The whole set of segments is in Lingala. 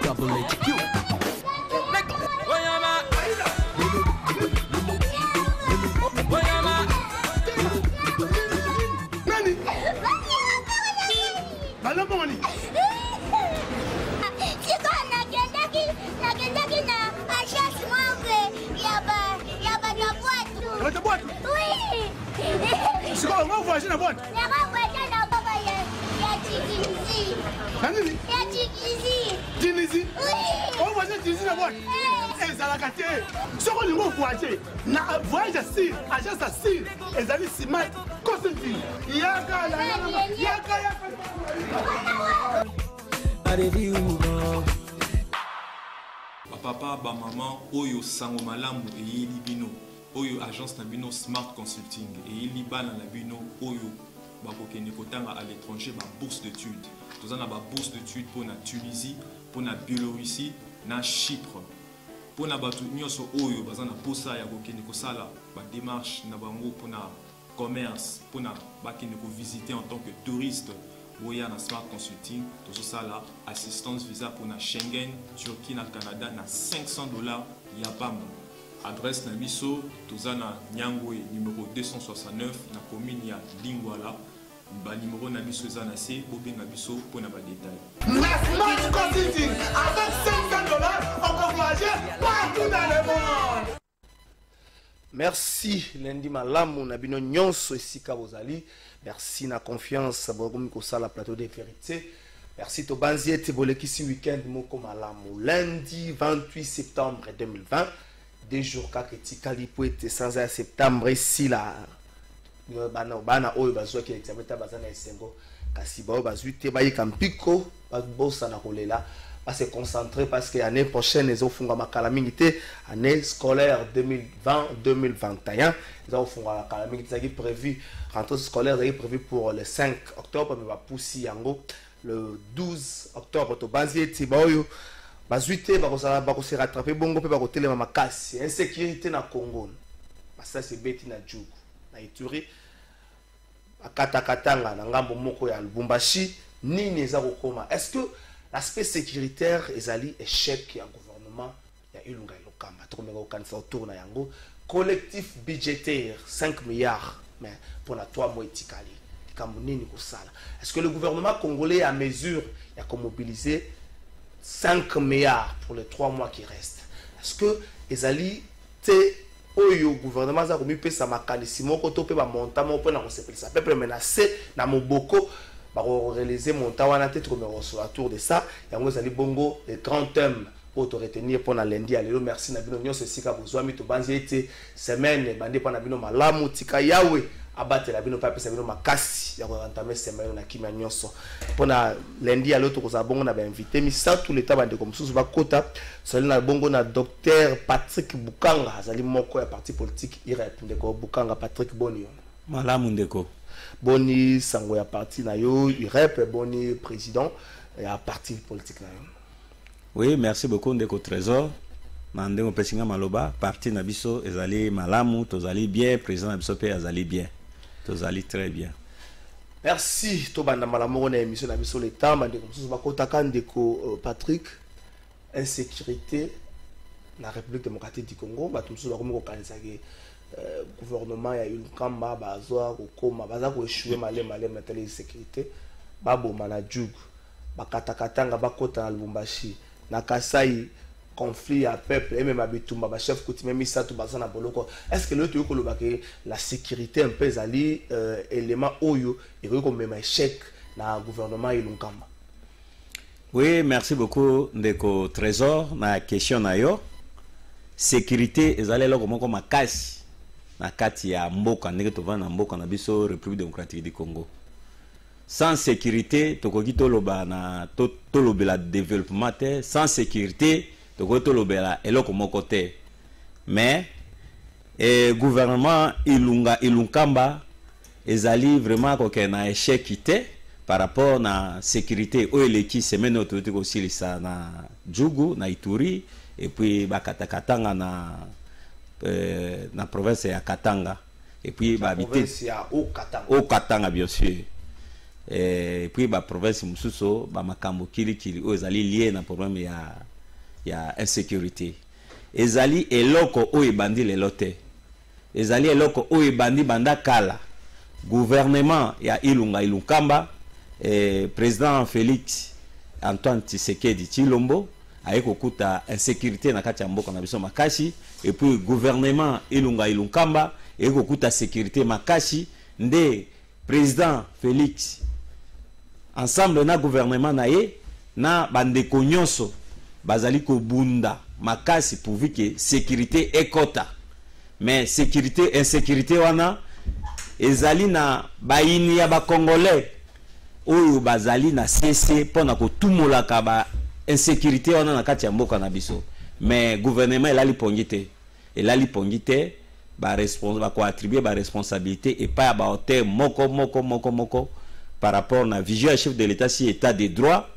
Double HQ. Papa, ba maman, oyo sango malamu e yeli bino, oyo agence na bino Smart Consulting e yeli bana na bino oyo bakokende kotanga à l'étranger ba bourse d'études. Tozana ba bourse d'études pour na Tunisie, pour na Biélorussie, na Chypre. Pour na batu nyonso oyo bazana posa ya kokende kosala ba démarche na bango pour na commerce, pour na bakende ko visiter en tant que touriste. Boya na Smart Consulting, tout ça là, assistance visa pour na Schengen, Turquie na Canada na $500 Yapam. Adresse na biso, toza na Nyangwe numéro 269 na commune ya Lingwala. Ba numéro na biso za na C, bobenga biso pour na ba détail. Na Smart Consulting avec $500, on peut voyager partout dans le monde. Merci lundi malamu na bino nyonso esika bozali. Merci na confiance bokomi ko sala plateau de vérité. Merci to banziete bolekisi weekend moko malamu. Lundi 28 septembre 2020, des jours kaketi kalipo ete sans septembre ici là. Bana oyo bazwa ki examen ta bazana esengo kasi ba bazwite ba yikampiko ba bossa na kolela. Va se concentrer parce que l'année prochaine, ils ont fait ma calamité, année scolaire 2020-2021. Ils ont fait la calamité qui est prévu, rentrée scolaire est prévue pour le 5 octobre, mais va pousser le 12 octobre. To banzier tiboyo, bazuite, va se rattraper bongo, peut va télé ma casse, insécurité na Congo. Ça c'est bête na Djougou, na Ituri, à Katakatanga, na ngambo moko ya Lubumbashi, ni neza kokoma. Est-ce que l'aspect sécuritaire ezali échec ya gouvernement ya Ilunga Ilokamba tokomeka kokanisa autour na yango collectif budgétaire 5 milliards mais pour la 3 mois etikali likambo nini kosala? Est-ce que le gouvernement congolais a mesure ya mobiliser 5 milliards pour les 3 mois qui restent? Est-ce que ezali te oyo gouvernement za komi pesa makanisi moko to pe ba montamo pe na kosepelisa peuple menacé na moboko pour réaliser mon tawana tête comme autour de ça et on allait bongo les 30 thèmes pour te retenir pour la lundi allez merci na bino nyonso sika bozwa mi to banzi ete semaine bande pa na bino malamu tika yawe abate la bino pa pesa bino makasi ya ko entamer semaine na kimia nyonso pour na lundi allez to ko za bongo na ba invité mi ça tout l'état bande comme sous ba kota soli na bongo na docteur Patrick Bukanga azali moko ya parti politique IREP ndeko Bukanga Patrick Bonio malamu ndeko boni sango ya parti na yo IREP boni président ya parti politique na yo. Oui, merci beaucoup ndeko Trésor. Mandemo pesinga maloba parti na biso ezali malamu tozali bien président na biso pe ezali bien. Tozali très bien. Merci to banda malamu na émission na biso le temps mandeko mususu bakota kandeko Patrick insécurité na République démocratique du Congo batu mususu bakomi ko kanisa ke gouvernement ya Ilukamba bazwa kokoma baza ko échouer malema na tele sécurité baboma na Djougou bakatakatanga bakota na Lubumbashi na Kasai conflit ya peuple et même abitumba ba chef coutumier misatu bazana boloko. Est-ce que le to koloba ke la sécurité un peu zali élément oyo et ko même échec na gouvernement Ilukamba? Oui, merci beaucoup ndeko Trésor na question na yo. Sécurité ezali loko moko makasi na kati ya mboka ndenge tovana na mboka na biso République démocratique du Congo. Sans sécurité tokoki toloba na tolobela développement te, sans sécurité tokoki tolobela eloko moko te. Mais gouvernement Ilunkamba ezali vraiment koke na échec te par rapport na sécurité oyo eleki semaine oyo toyoti kosilisa na Djougou na Ituri et puis bakatakatanga na province ya Katanga. et puis la habiter province ya au Katanga bien sûr. Et puis ba province mususo ba makambo kili ezali lié na problème ya insécurité. Ezali eloko o ebandi le lote. Ezali eloko o ebandi banda kala. Gouvernement ya Ilunga Ilunkamba, président Félix Antoine Tshisekedi Tshilombo ayeko kuta insécurité na kati ya mboka na biso makashi, et puis gouvernement Ilunga Ilunkamba ayeko kuta sécurité makashi, nde président Félix ensemble na gouvernement na ye na bandeko nyonso bazali ko bunda makasi pourvu que sécurité ekota. Mais sécurité insécurité wana ezali na baini ya ba congolais oyo bazali na cessé pona ko tumolaka ba insécurité wana na kati ya mboka na biso. Mais gouvernement elali pongite ba responsable ko attribuer ba responsabilité et pas ba hauteur moko par rapport na vision ya chef de l'état si état de droit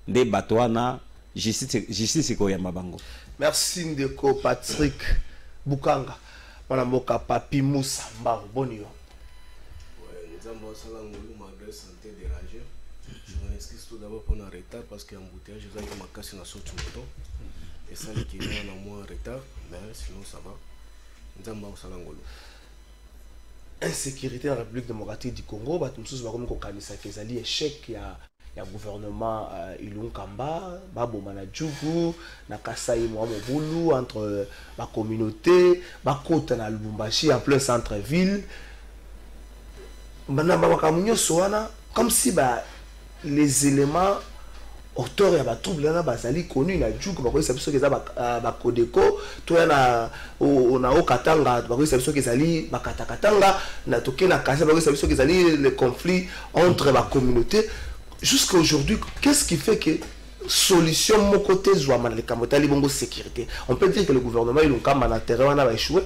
de batwana justice ko ya mabango. Merci ndeko Patrick Bukanga wana mboka Papi Moussa Mbango bonio. Malgré santé dérangée, je m'excuse tout d'abord pour un retard parce qu'il y a un embouteillage, je vais me casser dans ce moto et ça qui est en moins retard, mais sinon ça va. Insécurité en République démocratique du Congo, batumsusu bakomi ko kanisa kezali échec ya gouvernement Ilunkamba, baboma na Djougou, na Kasai Mobulu entre la communauté, bakota na Lubumbashi en plein centre-ville. Comme si les éléments auteurs ya trouble na bazali connus na Djougou bakoyi sabiso keza ba Kodeko to na o Katanga bakoyi sabiso kezali bakatakatanga na toke na Kasa bakoyi sabiso kezali le conflit entre la communauté. Jusqu'à aujourd'hui, qu'est-ce qui fait que solution mon côté zouama le kamotali bongo sécurité? On peut dire que le gouvernement Ilunkamba na terrain va échouer.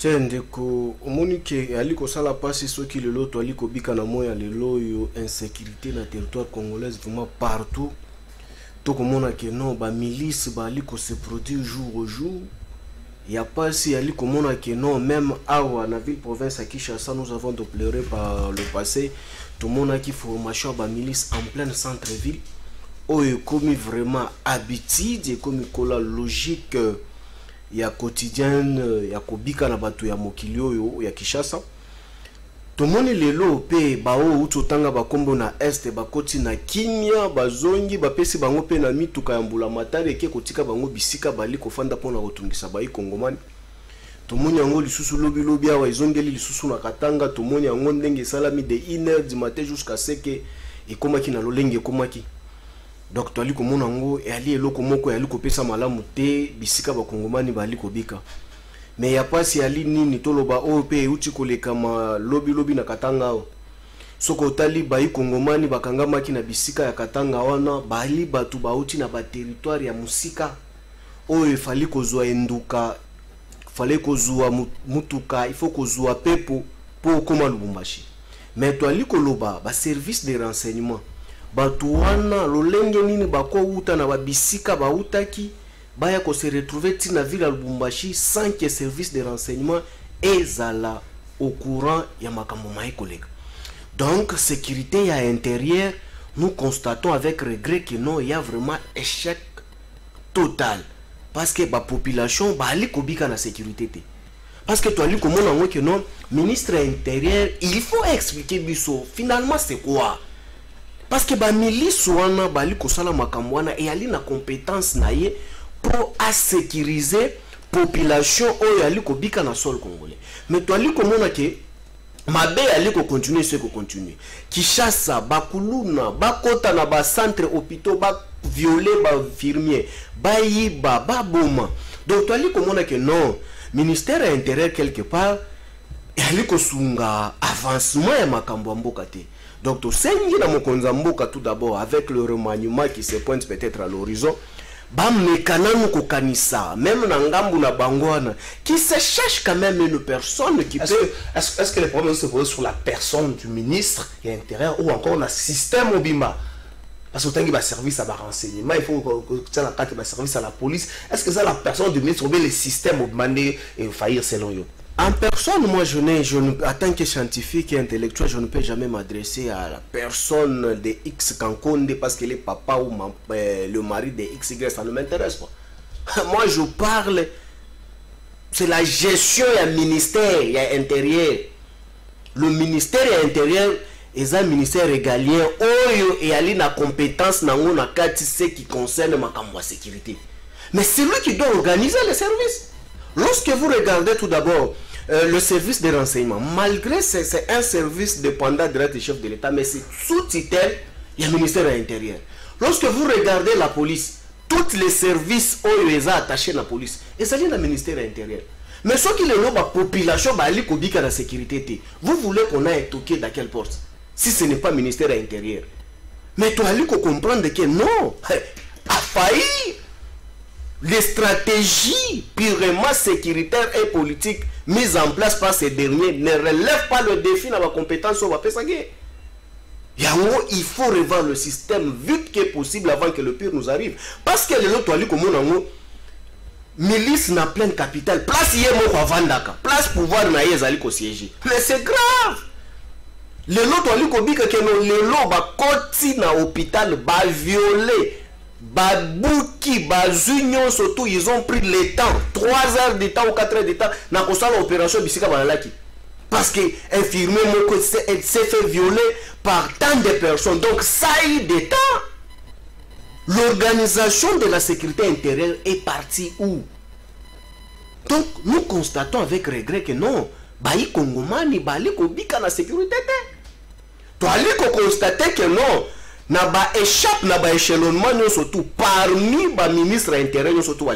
Ndeko omonike aliko sala passe ce qui le lot aliko bika na moya le loyo insécurité na territoire congolaise vraiment partout. To komona que non ba milice ba aliko se produire jour au jour. Il y a pas si aliko mona que non même awa na ville province à Kinshasa nous avons de pleurer par le passé. Tout le monde a qui formation ba milice en plein centre-ville. Oyo comme vraiment habitude et comme la logique ya quotidienne ya kobika na bato ya mokili oyo ya Kinshasa. Tomoni lelo pe bao utotanga bakombo na este bakoti na kimia bazongi bapesi bango pe na mituka ya mbula matari ke kotika bango bisika bali kofanda pona kotungisa bai kongomani. Tomoni yango lisusu lobi awa izongeli lisusu na Katanga. Tomoni yango ndenge salami de 1h du matin jusqu'à 5h ekomaki na lolenge ekomaki. Donc to ali komona yango e ali eloko moko ali kopesa malamu te bisika bakongomani bali kobika. Mais ya pasi ali nini toloba o pe uti koleka ma lobi na Katanga o. Soko tali bai kongomani bakangamaki na bisika ya Katanga wana bali batu bauti na ba territoire ya musika o efali kozwa enduka fallait kozwa mutuka il faut kozwa pepo pour koma Lubumbashi. Mais to ali koloba ba service de renseignement batu wana lolenge nini bako uta na babisika ba utaki baya ko se retrouver tina ville à Lubumbashi sans que service de renseignement ezala au courant ya makambo mai collègue. Donc sécurité ya intérieur, nous constatons avec regret que non, il y a vraiment échec total parce que la population ba ali kobika na sécurité te. Parce que toi ali komona que non ministre intérieur, il faut expliquer biso finalement c'est quoi? Parce que ba milice wana bali kosala makambo wana et ali na compétence na ye pour sécuriser population oyo ali kobika na sol congolais. Mais toi ali komona que mabe ali ko continuer ce que continuer. Kinshasa bakuluna bakota na ba centre hôpitaux ba violer ba infirmier ba yiba ba boma. Donc toi ali komona que non ministère intérieur quelque part ali ko sunga avancement ya makambo mboka te. Donc to sengi na mokonza mboka tout d'abord avec le remaniement qui se pointe peut-être à l'horizon. Bam mekananu ko kanisa même na ngambu na bangwana qui se cherche quand même une personne qui est-ce que les problèmes se posent sur la personne du ministre et intérieur ou encore on a système obima? Parce que tant qu'il y a service à renseignement, il faut que tu aies un service à la police. Est-ce que ça la personne du ministre ou bien le système obima et faillir selon eux? En personne, moi, en tant que scientifique et intellectuel, je ne peux jamais m'adresser à la personne de X Kankonde parce qu'elle est papa ou le mari de XY, ça ne m'intéresse pas. Moi, je parle, c'est la gestion, il y a ministère, il y a intérieur. Le ministère intérieur est un ministère régalien, et il y a une compétence dans ce qui concerne ma sécurité. Mais c'est lui qui doit organiser les services. Lorsque vous regardez tout d'abord le service de renseignement, malgré c'est un service dépendant direct du chef de l'État, mais c'est sous tutelle, il y a le ministère de l'Intérieur. Lorsque vous regardez la police, tous les services où ils sont attachés à la police, ils sont dans le ministère de l'Intérieur. Mais ce qui est la population, la sécurité, vous voulez qu'on aille toquer dans quelle porte? Si ce n'est pas le ministère de l'Intérieur. Mais tu as lu comprendre que non, a failli. Les stratégies purement sécuritaires et politiques mises en place par ces derniers ne relèvent pas le défi dans la compétence sur la PSAG. Il faut revoir le système vite que possible avant que le pire nous arrive. Parce que les autres, comme on milice n'a plein de capital. Place hier, moi, Vandaka. Place pouvoir na yezali ko siéger. Mais c'est grave. Les autres, que les autres, koti na hôpital, ba violé. Babouki, Bazunion, surtout, ils ont pris le temps, 3 heures de temps ou 4 heures de temps, dans l'opération Bissika Banalaki. Parce que l'infirmier s'est fait violer par tant de personnes. Donc, ça a eu des temps. L'organisation de la sécurité intérieure est partie où? Donc, nous constatons avec regret que non, Baï Kongomani, Baï Kobika la sécurité. Tu as constaté que non. Naba échappe naba échelonnement surtout parmi les ministres intérieurs surtout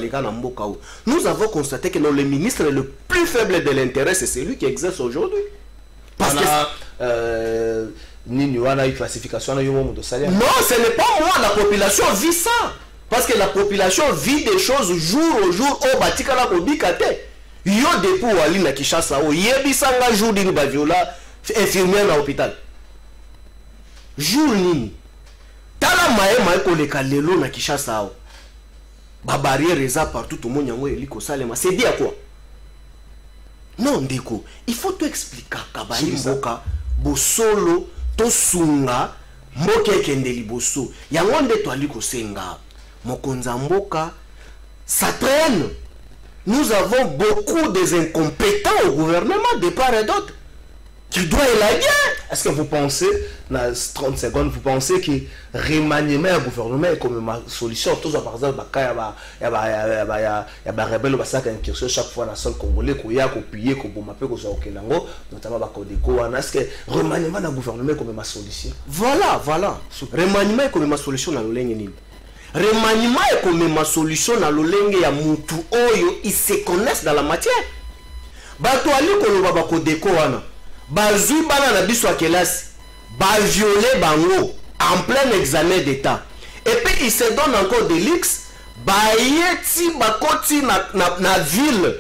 nous avons constaté que le ministre le plus faible de l'intérêt c'est celui qui exerce aujourd'hui parce que une classification non ce n'est pas moi, la population vit ça parce que la population vit des choses jour au jour au batika la kobikate yo depuis ali na Kinshasa o yebisanga jour dini ba viola infirmière à l'hôpital jour nini tala maema eko leka lelo na Kinshasa ba barrière eza partout tout le monde yango eliko salema c'est dit à quoi? Non ndeko il faut tout expliquer kabayi mboka bosolo to sunga mboka ekende liboso yango nde to aliko senga mokonza mboka ça traîne. Nous avons beaucoup des incompétents au gouvernement de part et d'autre qui doit élaguer. Est-ce que vous pensez, dans 30 secondes, vous pensez que remaniement du gouvernement est comme une solution? Par exemple, il y a des rebelles qui ont incursion chaque fois dans le sol congolais, qui ont pillé, qui ont bombardé, qui ont notamment est-ce que remaniement du gouvernement est comme une solution? Voilà. Remaniement est comme une solution dans le ligne. Remaniement est comme une solution dans le ligne. Ya mutu oyo, ils se connaissent dans la matière. Bato ali koloba bako deko wana. Bazui bana na biso kelasi ba violer bango en plein examen d'état et puis il se donne encore des leaks ba yeti bakoti na ville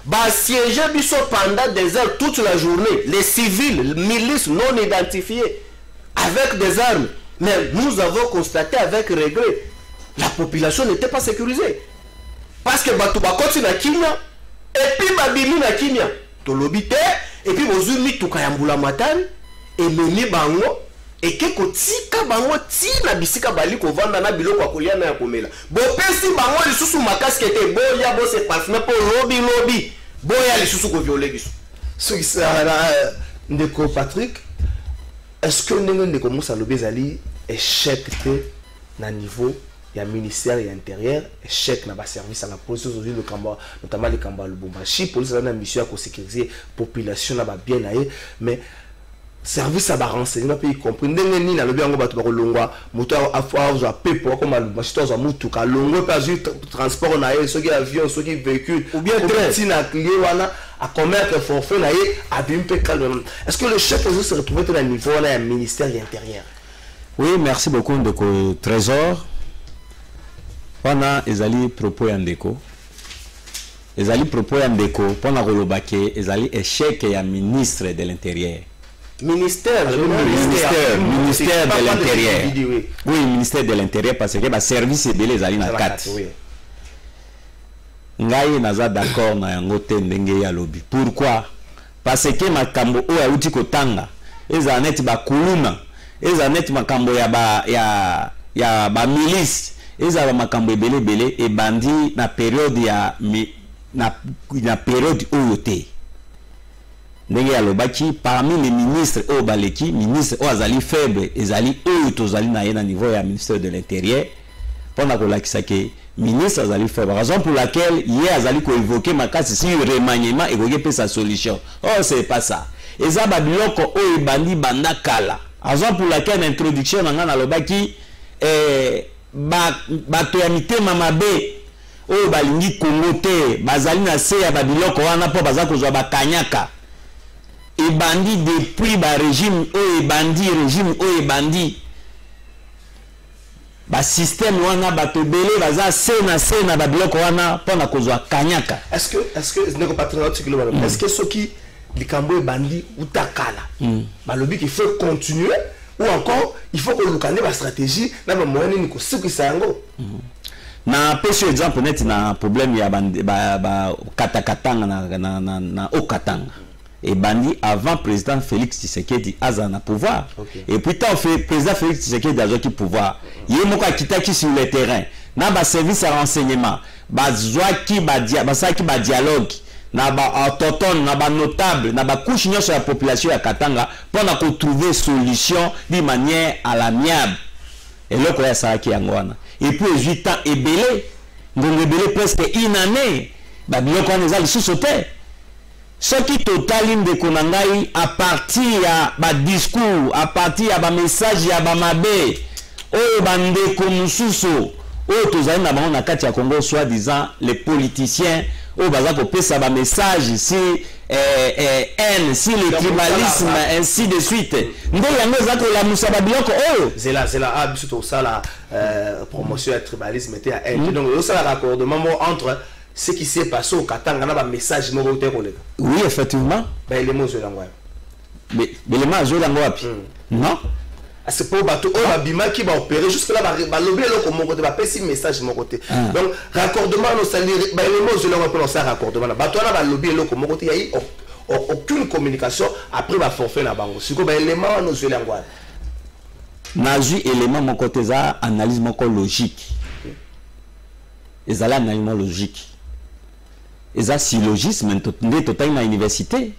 ba siéger biso pendant des heures toute la journée les civils milices non identifiés avec des armes. Mais nous avons constaté avec regret la population n'était pas sécurisée parce que bato bakoti na kimia et puis babimi na kimia tolobite et puis vous mis tout kayambula matan et meni bango et que kotika bango tina bisika bali ko vanda na biloko akolia na ya komela bo pesi bango lisusu makasi kete boya bo se parfum pour lobby boya lisusu ko violer biso ce qui sera ndeko Patrick. Est-ce que nous ne commence à l'obésali échec na niveau il y a ministère et intérieur échec na ba service à la police aujourd'hui le combat notamment les combats le Lubumbashi police a une mission à sécuriser population là ba bien aillé mais service à ba renseignement pays compris ndenge ni na lobi yango bato ba kolongwa moto a pepo comme Lubumbashi to za mutu ka longo pas transport na ye soki avion soki véhicule ou bien train na client wana à commettre forfait na ye a bien peu calme. Est-ce que le chef peut se retrouver à niveau là ministère et intérieur? Oui, merci beaucoup de Trésor. Wana ezali propos ya ndeko pona kolobake ezali échec ya ministre de l'intérieur ministère de l'intérieur oui ministère de l'intérieur parce que ba service ebele ezali na kati ngai naza d'accord na yango te ndenge ya lobby. Pourquoi? Parce que makambo o ya uti kotanga eza net ba kuluna eza net makambo ya ba milice eza ba makambo ebele e bandi na période ya na période oyo te ndenge ya lobaki parmi les ministres o baleki ministre o azali faible ezali oyo tozali na ye na niveau ya ministère de l'intérieur pendant ko lakisa ke ministre azali faible, raison pour laquelle hier azali ko évoquer makasi si remaniement et ko sa solution. Oh c'est pas ça. Eza ba biloko o ebandi banda kala. Raison pour laquelle l'introduction nanga na lobaki ba to ya mitema mabe o balingi Congo te bazali na se ya ba biloko wana po baza ko zwa ba kanyaka. Ebandi depuis ba régime o ebandi régime o ebandi ba système wana bato belé baza sena ba biloko wana pona kozwa kanyaka. Est-ce que n'est pas très est-ce que ceux qui likambo bandi utakala ba lobby qu'il faut continuer ou encore il faut que lukane ba stratégie na ba moyen ni ko sikisa yango na pesi exemple net na problème ya ba katakatanga na okatanga et bandi avant président Félix Tshisekedi aza na pouvoir. Et puis tant fait président Félix Tshisekedi a qui pouvoir yemoko kitaki sur le terrain na ba service à renseignement bazwaki ba dialogue na ba autochtone na ba notable na ba couche nyonso ya population ya Katanga pour na trouver solution de manière à l'amiable et loko ya saraki yangwana et puis 8 ans ebele ngongebele presque une année ba biloko wana ezali sous-sauté. Ce qui totaline de Konangai à partir ya ba discours, à partir ya ba message ya ba mabe, o bande komususo, o tozali na bango na kati ya Congo soi-disant les politiciens, o baza ko pesa ba message si haine, si le tribalisme ainsi de suite. Nde yango za ko la musa ba biloko o. C'est là biso to ça la promotion ya tribalisme était à haine. Donc ça la raccordement entre ce qui s'est passé au Katanga na ba message mo ko te kolega. Oui, effectivement. Ben les mots zolangwa. Mais les mots zolangwa wapi? Non. C'est pour bateau on va bima qui va opérer jusque là ba lobby lo ko mo ko te ba pesi message mo côté. Donc raccordement no salir ba les mots zolangwa pour ça raccordement na bateau na ba lobby lo ko mo ko te yi aucune communication après ba forfait na bango. Siko ba élément no zolangwa. Na ju élément mon côté ça analyse mon logique. Ezala analyse logique. Eza syllogisme nde total na université.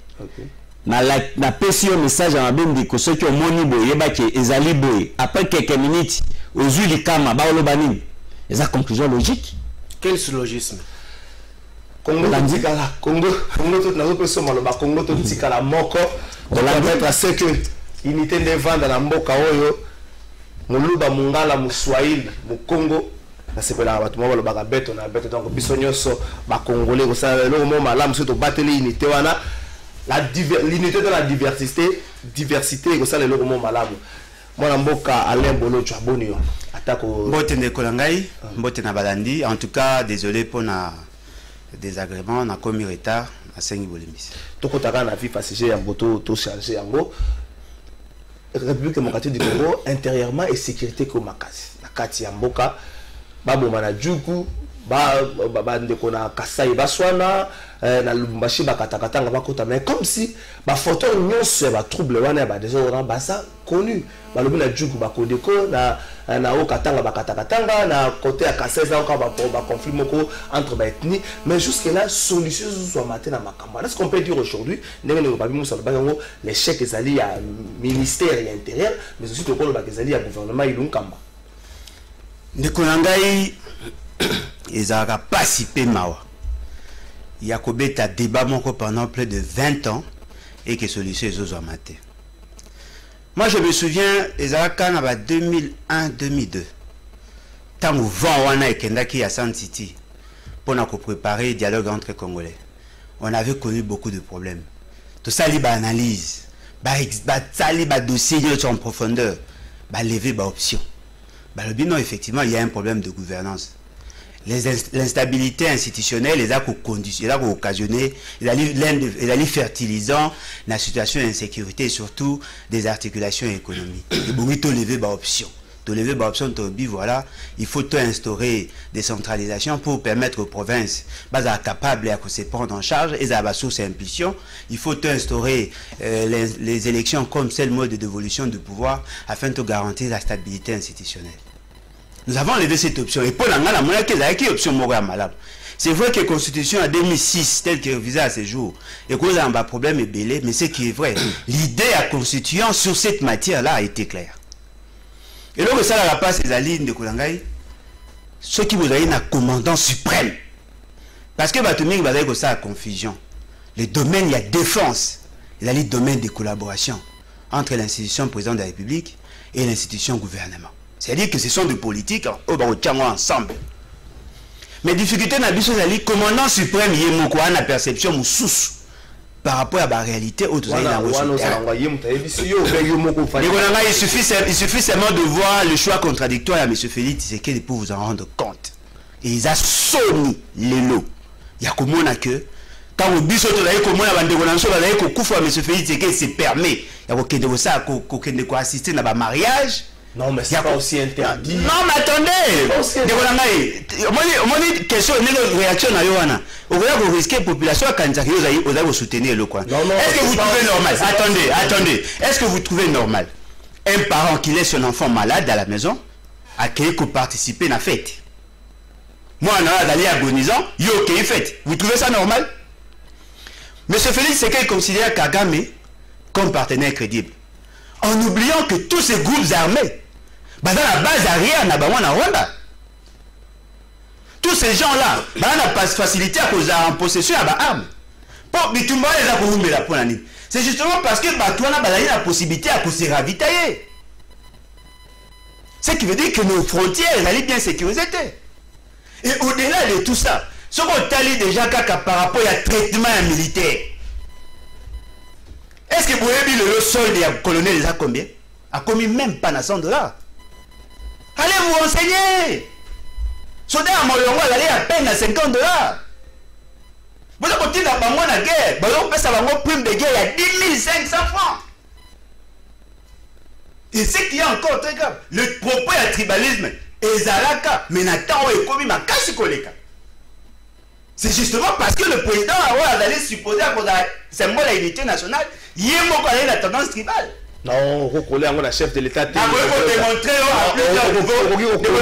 Na pesi un message en bende ko ceux qui ont moni boye ba ke ezali boye après quelques minutes ozu likama ba olobani. Eza conclusion logique. Quel syllogisme? Congo landikala Congo tout na zo maloba ba Congo tout tikala moko de la mettre à ce que unité de vendre na mboka oyo muluba mungala muswahili mu Congo. C'est pour la bâtiment le bagabeto na beto donc biso nyonso ba congolais ko ça le moment malamu surtout battre l'unité wana l'unité de la diversité ko ça le moment malamu mwana mboka Alain Bolo Tchaboni yo atako mbote ndeko langai mbote na balandi en tout cas désolé pour na désagrément na commis retard na sengi bolemis tokotaka na vie passager ya mboto to charger yango République démocratique du Congo intérieurement et sécurité ko makasi na kati ya mboka babo manajuku ba ndeko na Kasai baswana na Lubumbashi bakatakatanga bakota mais comme si ba photo nyonso ba trouble wana ba désordre ba ça connu ba lobi na juku ba kodeko na okatanga bakatakatanga na côté ya Kasai ça ba conflit moko entre ba ethnie mais jusque là solution soit matin na makamba. Est-ce qu'on peut dire aujourd'hui ndenge ne ba bimusa ba ngo l'échec ezali ya ministère ya intérieur mais aussi to ko ba ezali ya gouvernement ilunkamba. Ndeko nangai ezaka pasi pe mawa ya kobeta débat moko pendant plus de 20 ans et que solution ezozo maté. Moi je me souviens ezaka na ba 2001-2002 tango vent wana ekendaki à San City pour na ko préparer dialogue entre Congolais. On avait connu beaucoup de problèmes. Tout ça li ba analyse, ba tsali ba dossier en profondeur, ba lever ba option. Non, effectivement, il y a un problème de gouvernance. L'instabilité institutionnelle les a occasionné, les a fertilisant la situation d'insécurité et surtout des articulations économiques. Et bon, il levé ba option. de lever l'option de voilà, il faut instaurer des centralisations pour permettre aux provinces capables de se prendre en charge et à source et impulsion. Il faut instaurer les élections comme seul mode de dévolution de pouvoir afin de garantir la stabilité institutionnelle. Nous avons levé cette option. Et pour la option c'est vrai que la Constitution en 2006, telle qu'elle visait à ce jour, et qu'on a un problème est belé, mais ce qui est vrai, l'idée à constituant sur cette matière-là a été claire. Et donc, ça n'a pas ces lignes de Koulangaï, ceux qui vous avez un commandant suprême. Parce que Batumik va dire que ça a confusion. Les domaines, il y a défense. Il y a les domaines de collaboration entre l'institution présidente de la République et l'institution gouvernement. C'est-à-dire que ce sont des politiques ensemble. Mais difficulté dans le commandant suprême, il y a une perception par rapport à la réalité. Il suffit seulement de voir le choix contradictoire à M. Félix Tshisekedi pour vous en rendre compte. Et ils ont sonné les lots. Il y a comment que quand vous dites que M. Félix Tshisekedi se permet de assister à un mariage. Non, mais c'est pas aussi interdit. Non, mais attendez. Une question, une réaction à Yohana. Vous risquez la population à vous soutenir le coin. Est-ce que vous trouvez normal? Attendez. Est-ce que vous trouvez normal un parent qui laisse son enfant malade à la maison à qui participer à la fête? Moi, on a d'aller agonisant, il y a une fête. Vous trouvez ça normal? Monsieur Félix, c'est qu'il considère Kagame comme partenaire crédible. En oubliant que tous ces groupes armés, dans la base arrière, Rwanda. Tous ces gens-là, on n'a pas de facilité à cause en possession d'armes. C'est justement parce que on a la possibilité à se ravitailler. Ce qui veut dire que nos frontières allaient bien sécurisées. Et au-delà de tout ça, ce qu'on t'a déjà par rapport à traitement militaire. Est-ce que vous avez vu le solde du colonel déjà combien? A commis même pas $100. Allez vous renseigner. Soldat à Molongo, allez à peine à $50. Vous avez continué à faire la guerre. Vous avez fait une prime de guerre à 10 500 francs. Et ce qui est encore très grave, le propos à tribalisme, Ezalaka, mais Nathan est commis ma casse koleka. C'est justement parce que le président a supposé à cause de symbole de l'unité nationale, il y a la tendance tribale. Non, on a la chef de l'État. Ah, vous pouvez démontrer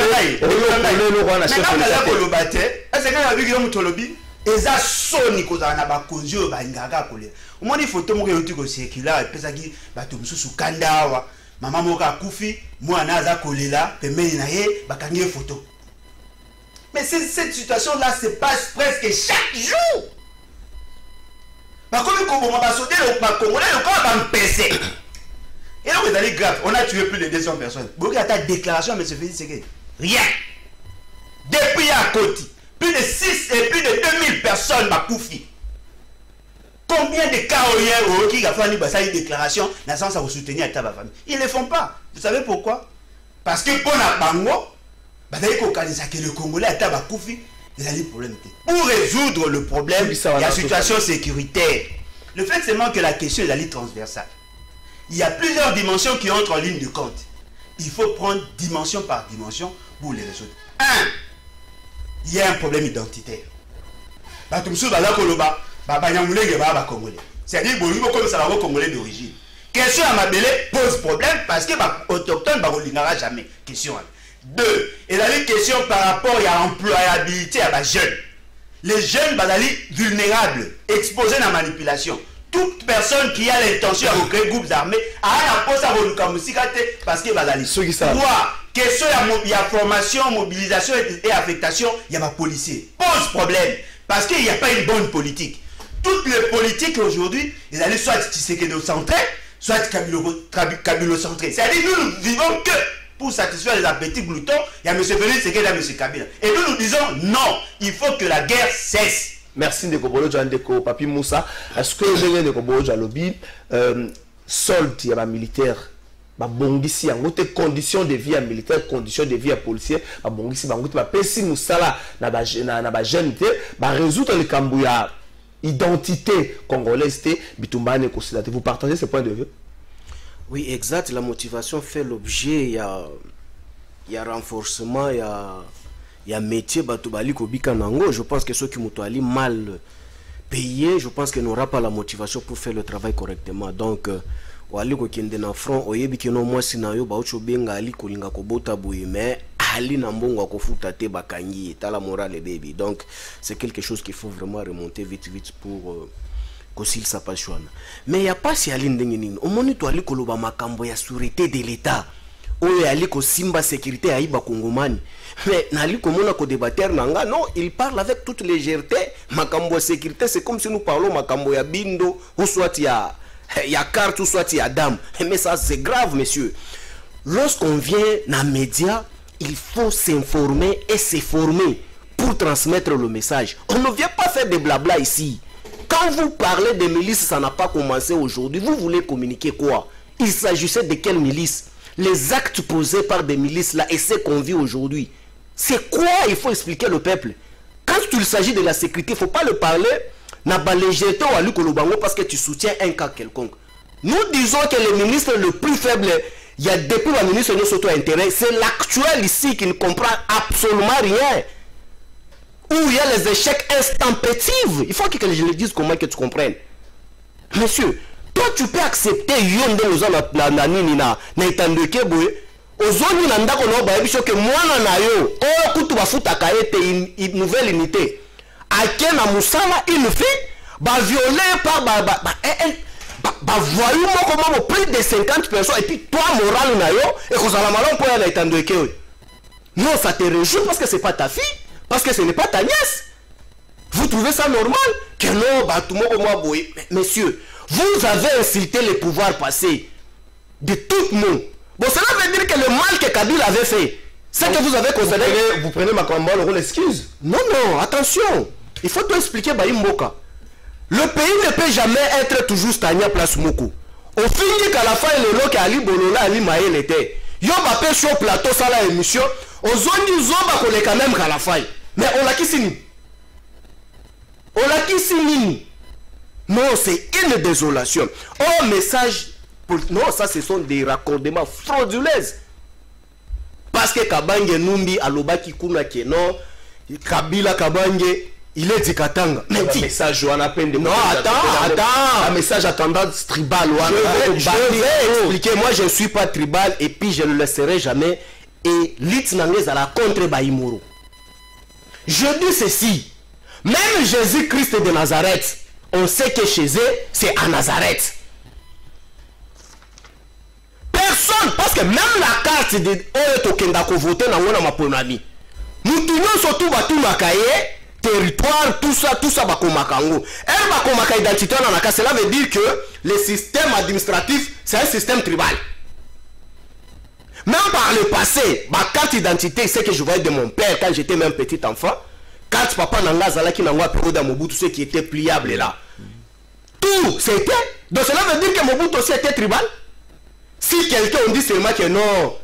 mais cette situation-là se passe presque chaque jour. Et donc, vous allez grave, on a tué plus de 200 personnes. Vous regardez ta déclaration, M. Félix Tshisekedi. Rien. Depuis à côté, plus de 6 et plus de 2000 personnes m'a couffi. Combien de carrières qui ont fait une déclaration dans le sens à vous soutenir à ta famille? Ils ne le font pas. Vous savez pourquoi? Parce que pour la Bango, le Congolais a taba koufi, il a des problèmes. Pour résoudre le problème, il y a la situation sécuritaire. Le fait seulement que la question est transversale. Il y a plusieurs dimensions qui entrent en ligne de compte. Il faut prendre dimension par dimension pour les résoudre. 1. Il y a un problème identitaire. C'est-à-dire que ça va Congolais d'origine. Question à Mabélé pose problème parce que les autochtones ne vont jamais. Question 2. Et la question par rapport à l'employabilité à la jeune. Les jeunes sont vulnérables, exposés à la manipulation. Toute personne qui a l'intention de créer groupes armés a un poste à parce que les 3. Question il y a formation, mobilisation et affectation, il y a ma policier. Pose problème parce qu'il n'y a pas une bonne politique. Toutes les politiques aujourd'hui, ils allaient soit Tshisekedi-centré, soit Kabilo-centré. C'est-à-dire nous ne vivons que pour satisfaire les appétits gloutons, il y a M. Félix Tshisekedi et M. Kabila. Et nous disons non, il faut que la guerre cesse. Merci de Kobolo Djandeko, Papi Moussa. Est-ce que je viens de Kobolo Djalobi, solde, il y a un militaire, bongisi, en haute condition de vie à militaire, condition de vie à policier, bongisi, pesi Moussala, na jeune, résoudre le Kambouya, identité congolaise, Bitumbane, vous partagez ce point de vue? Oui, exact. La motivation fait l'objet il y a renforcement, il y a métier, je pense que ceux qui m'ont mal payé, je pense qu'ils n'aura pas la motivation pour faire le travail correctement. Donc, wali ko kende na front oyebi ke no mwasi na yo ba ucho benga ali kolinga ko bota boye mais ali na mbongo ko futa te bakangi ta la morale baby. Donc c'est quelque chose qu'il faut vraiment remonter vite pour kosil sa passion. Mais il y a pas si ali ndenge nini omoni to ali koloba makambo ya sûreté de l'état oyo ali ko simba sécurité aiba kongomani. Mais nali komona ko débatteur nanga non, il parle avec toute légèreté makambo sécurité, c'est comme si nous parlons makambo ya bindo ou soit il y a carte ou soit il y a dame. Mais ça c'est grave, monsieur. Lorsqu'on vient dans les médias, il faut s'informer et se former pour transmettre le message. On ne vient pas faire des blabla ici. Quand vous parlez de milices, ça n'a pas commencé aujourd'hui. Vous voulez communiquer quoi? Il s'agissait de quelle milice? Les actes posés par des milices là et ce qu'on vit aujourd'hui. C'est quoi? Il faut expliquer le peuple. Quand il s'agit de la sécurité, il ne faut pas le parler parce que tu soutiens un cas quelconque. Nous disons que le ministre le plus faible, il y a depuis le ministre de s'auto-intérêt, c'est l'actuel ici qui ne comprend absolument rien. Où il y a les échecs instinctifs. Il faut que je le dise comment que tu comprennes. Monsieur, toi tu peux accepter une nouvelle unité. À na musala une fille va violer par voyou comment plus de 50 personnes et puis toi moral na yo et qu'on a malon pour aller étendre que non ça te réjouit parce que c'est pas ta fille, parce que ce n'est pas ta nièce. Vous trouvez ça normal que non bah tout le monde moi boy. Messieurs, vous avez insulté les pouvoirs passés de tout le monde. Bon, cela veut dire que le mal que Kabila avait fait, c'est que vous avez considéré. Vous prenez ma combat, le rôle excuse. Non, attention. Il faut te expliquer Baïmboka. Le pays ne peut jamais être toujours stagné place Moko. Au fin qu'à la fin, le lot Ali Bolola Ali Maël était. Yo bapé sur plateau ça la émission. Aux zones du Zoba qu'on est quand même qu'à la fin. Mais on l'a qui signe. On l'a qui signe. Non, c'est une désolation. Oh, message. Non, ça ce sont des raccordements frauduleux. Parce que Kabange Numbi Alobaki Kuna Keno, Kabila Kabange, il est dit Katanga. Mais un message à peine de non, attends. Un message à tendance tribal. Je vais expliquer. Moi, je ne suis pas tribal et puis je ne le serai jamais. Et l'Itnangez à la contre Baïmoro. Je dis ceci. Même Jésus-Christ de Nazareth, on sait que chez eux, c'est à Nazareth. Personne, parce que même la carte de Oyotokendako voté dans mon amaponami. Nous tenons surtout Batu Makaye, territoire, tout ça, Bakomakango. Elle Bakomaka identité dans la carte, cela veut dire que le système administratif, c'est un système tribal. Même par le passé, ma carte d'identité, c'est que je voyais de mon père quand j'étais même petit enfant. Carte papa Nanga Zalaki Nanga Peroda Mobutu, ce qui était pliable là. Tout, c'était. Donc cela veut dire que Mobutu aussi était tribal. Si quelqu'un on dit seulement que non,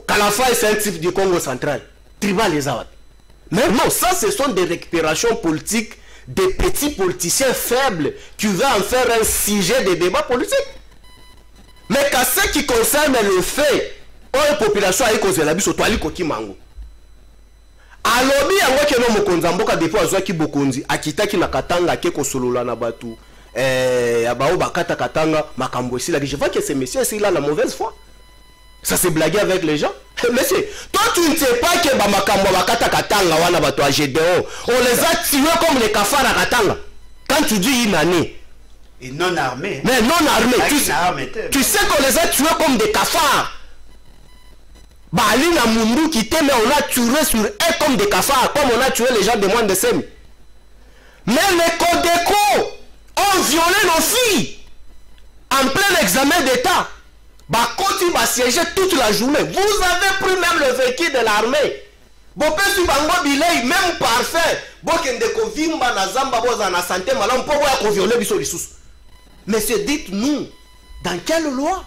Kalafa c'est un type du Congo central, tribal les Awad. Mais non, ça ce sont des récupérations politiques, des petits politiciens faibles qui veulent en faire un sujet de débat politique. Mais qu'à ce qui concerne le fait, la population a causé la bise au toali koki mango. Alobi yango ke no mokonza mboka depuis azwaki bokonzi akitaki na katanga ke kosolola na batu. Je vois que ces messieurs ici là la mauvaise foi. Ça s'est blagué avec les gens. Monsieur, toi tu ne sais pas que Bamakambo Bakata Katanga wana bato à GDO, on les a tués comme les cafards à Katanga. Quand tu dis une année. Et non armés. Mais non armés. Tu sais qu'on les a tués comme des cafards. Bali na Mundu qui t'aime, mais on a tué sur eux comme des cafards, comme on a tué les gens de moins de 5 000. Mais les Codeco ont violé nos filles en plein examen d'état. Bakoti va siéger toute la journée. Vous avez pris même le véhicule de l'armée. Bopé su bango bilei même parfait. Bokende ko vimba na zamba boza na santé malam pour voir ko violer biso lissus. Monsieur, dites-nous dans quelle loi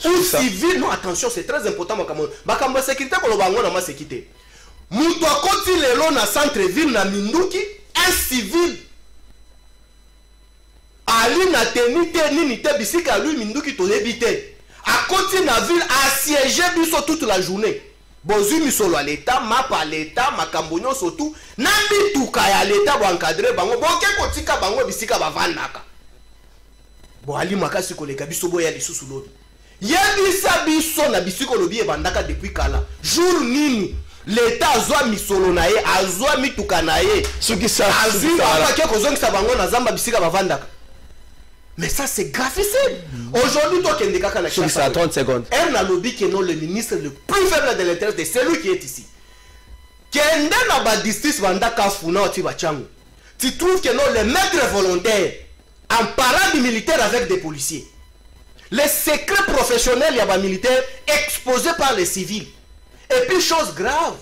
ou civil, non attention, c'est très important makambo. Makambo sécurité ko lo bango na ma sécurité. Muto akoti lelo na centre ville na Minduki, un civil Ali na tenite nini te bisika lui Minduki to débité. à côté na ville assiégé biso toute la journée. Bozu misolo à l'état, map à l'état, makambonyo surtout, nambi tuka ya l'état bo encadrer bango, boke kotika bango bisika bavandaka. Bo ali makasi koleka biso boya lisusu lobi. Yebisa biso na bisiko lobi e bandaka depuis kala. Jour nini l'état azwa misolo na ye, azwa mituka na ye. Soki ça, azwi ba ke kozongisa bango na zamba bisika bavandaka. Mais ça c'est gravissime. Aujourd'hui, toi qui es dans la ça 30 secondes. Un lobby qui est non le ministre le plus faible de l'intérêt, c'est celui qui est ici. Qui est dans la district, tu trouves que non, les maîtres volontaires en parlant du militaire avec des policiers. Les secrets professionnels, il y a des militaires exposés par les civils. Et puis, chose grave,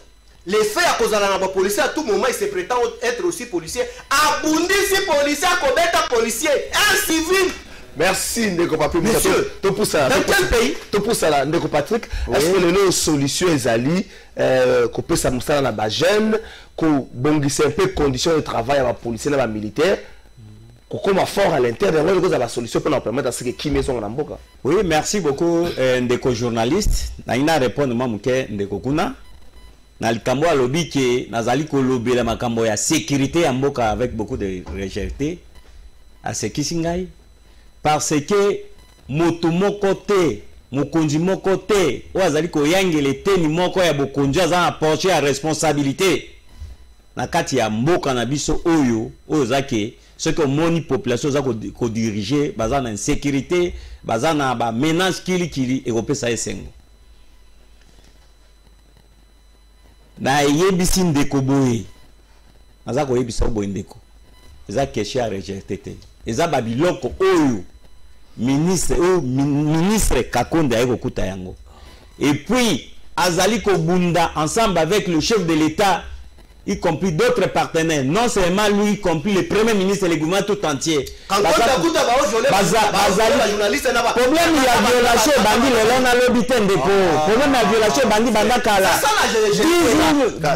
les faits à cause de la policier, à tout moment, il se prétend être aussi policier. Abundi si policier, à policier, un civil. Merci, Ndeko Patrick. Monsieur, dans quel pays? Tout pour ça, Ndeko Patrick, est-ce que les solutions Ezali, qu'on peut s'amuser dans la jeune, qu'on bongisse un peu les conditions de travail à la police et à la militaire, qu'on comme fort à l'intérieur, on a la solution pour nous permettre à ce que qui maison en Mboka. Oui, merci beaucoup, Ndeko journaliste. Naina répondre moi Ndeko Kuna. Na likambo ya lobby ke nazali ko lobela makambo ya sécurité ya mboka avec beaucoup de légèreté à ce qui singai parce que moto moko te mokonzi moko te o azali ko yangele te ni moko ya bokonzi aza porter ya responsabilité na kati ya mboka na biso oyo zake ce que moni population za ko diriger baza na insécurité baza na ba menace kili et kopesa esengo na yebisi ndeko boye aza ko yebisa boye ndeko eza question ya rejeté eza babiloko oyo ministre Kakonde ayeko kuta yango et puis azali ko bunda ensemble avec le chef de l'État y compris d'autres partenaires, non seulement lui, y compris le premier ministre et le gouvernement tout entier. Problème il y a violation bandi le long à l'hôpital de problème il y a violation bandi bandakala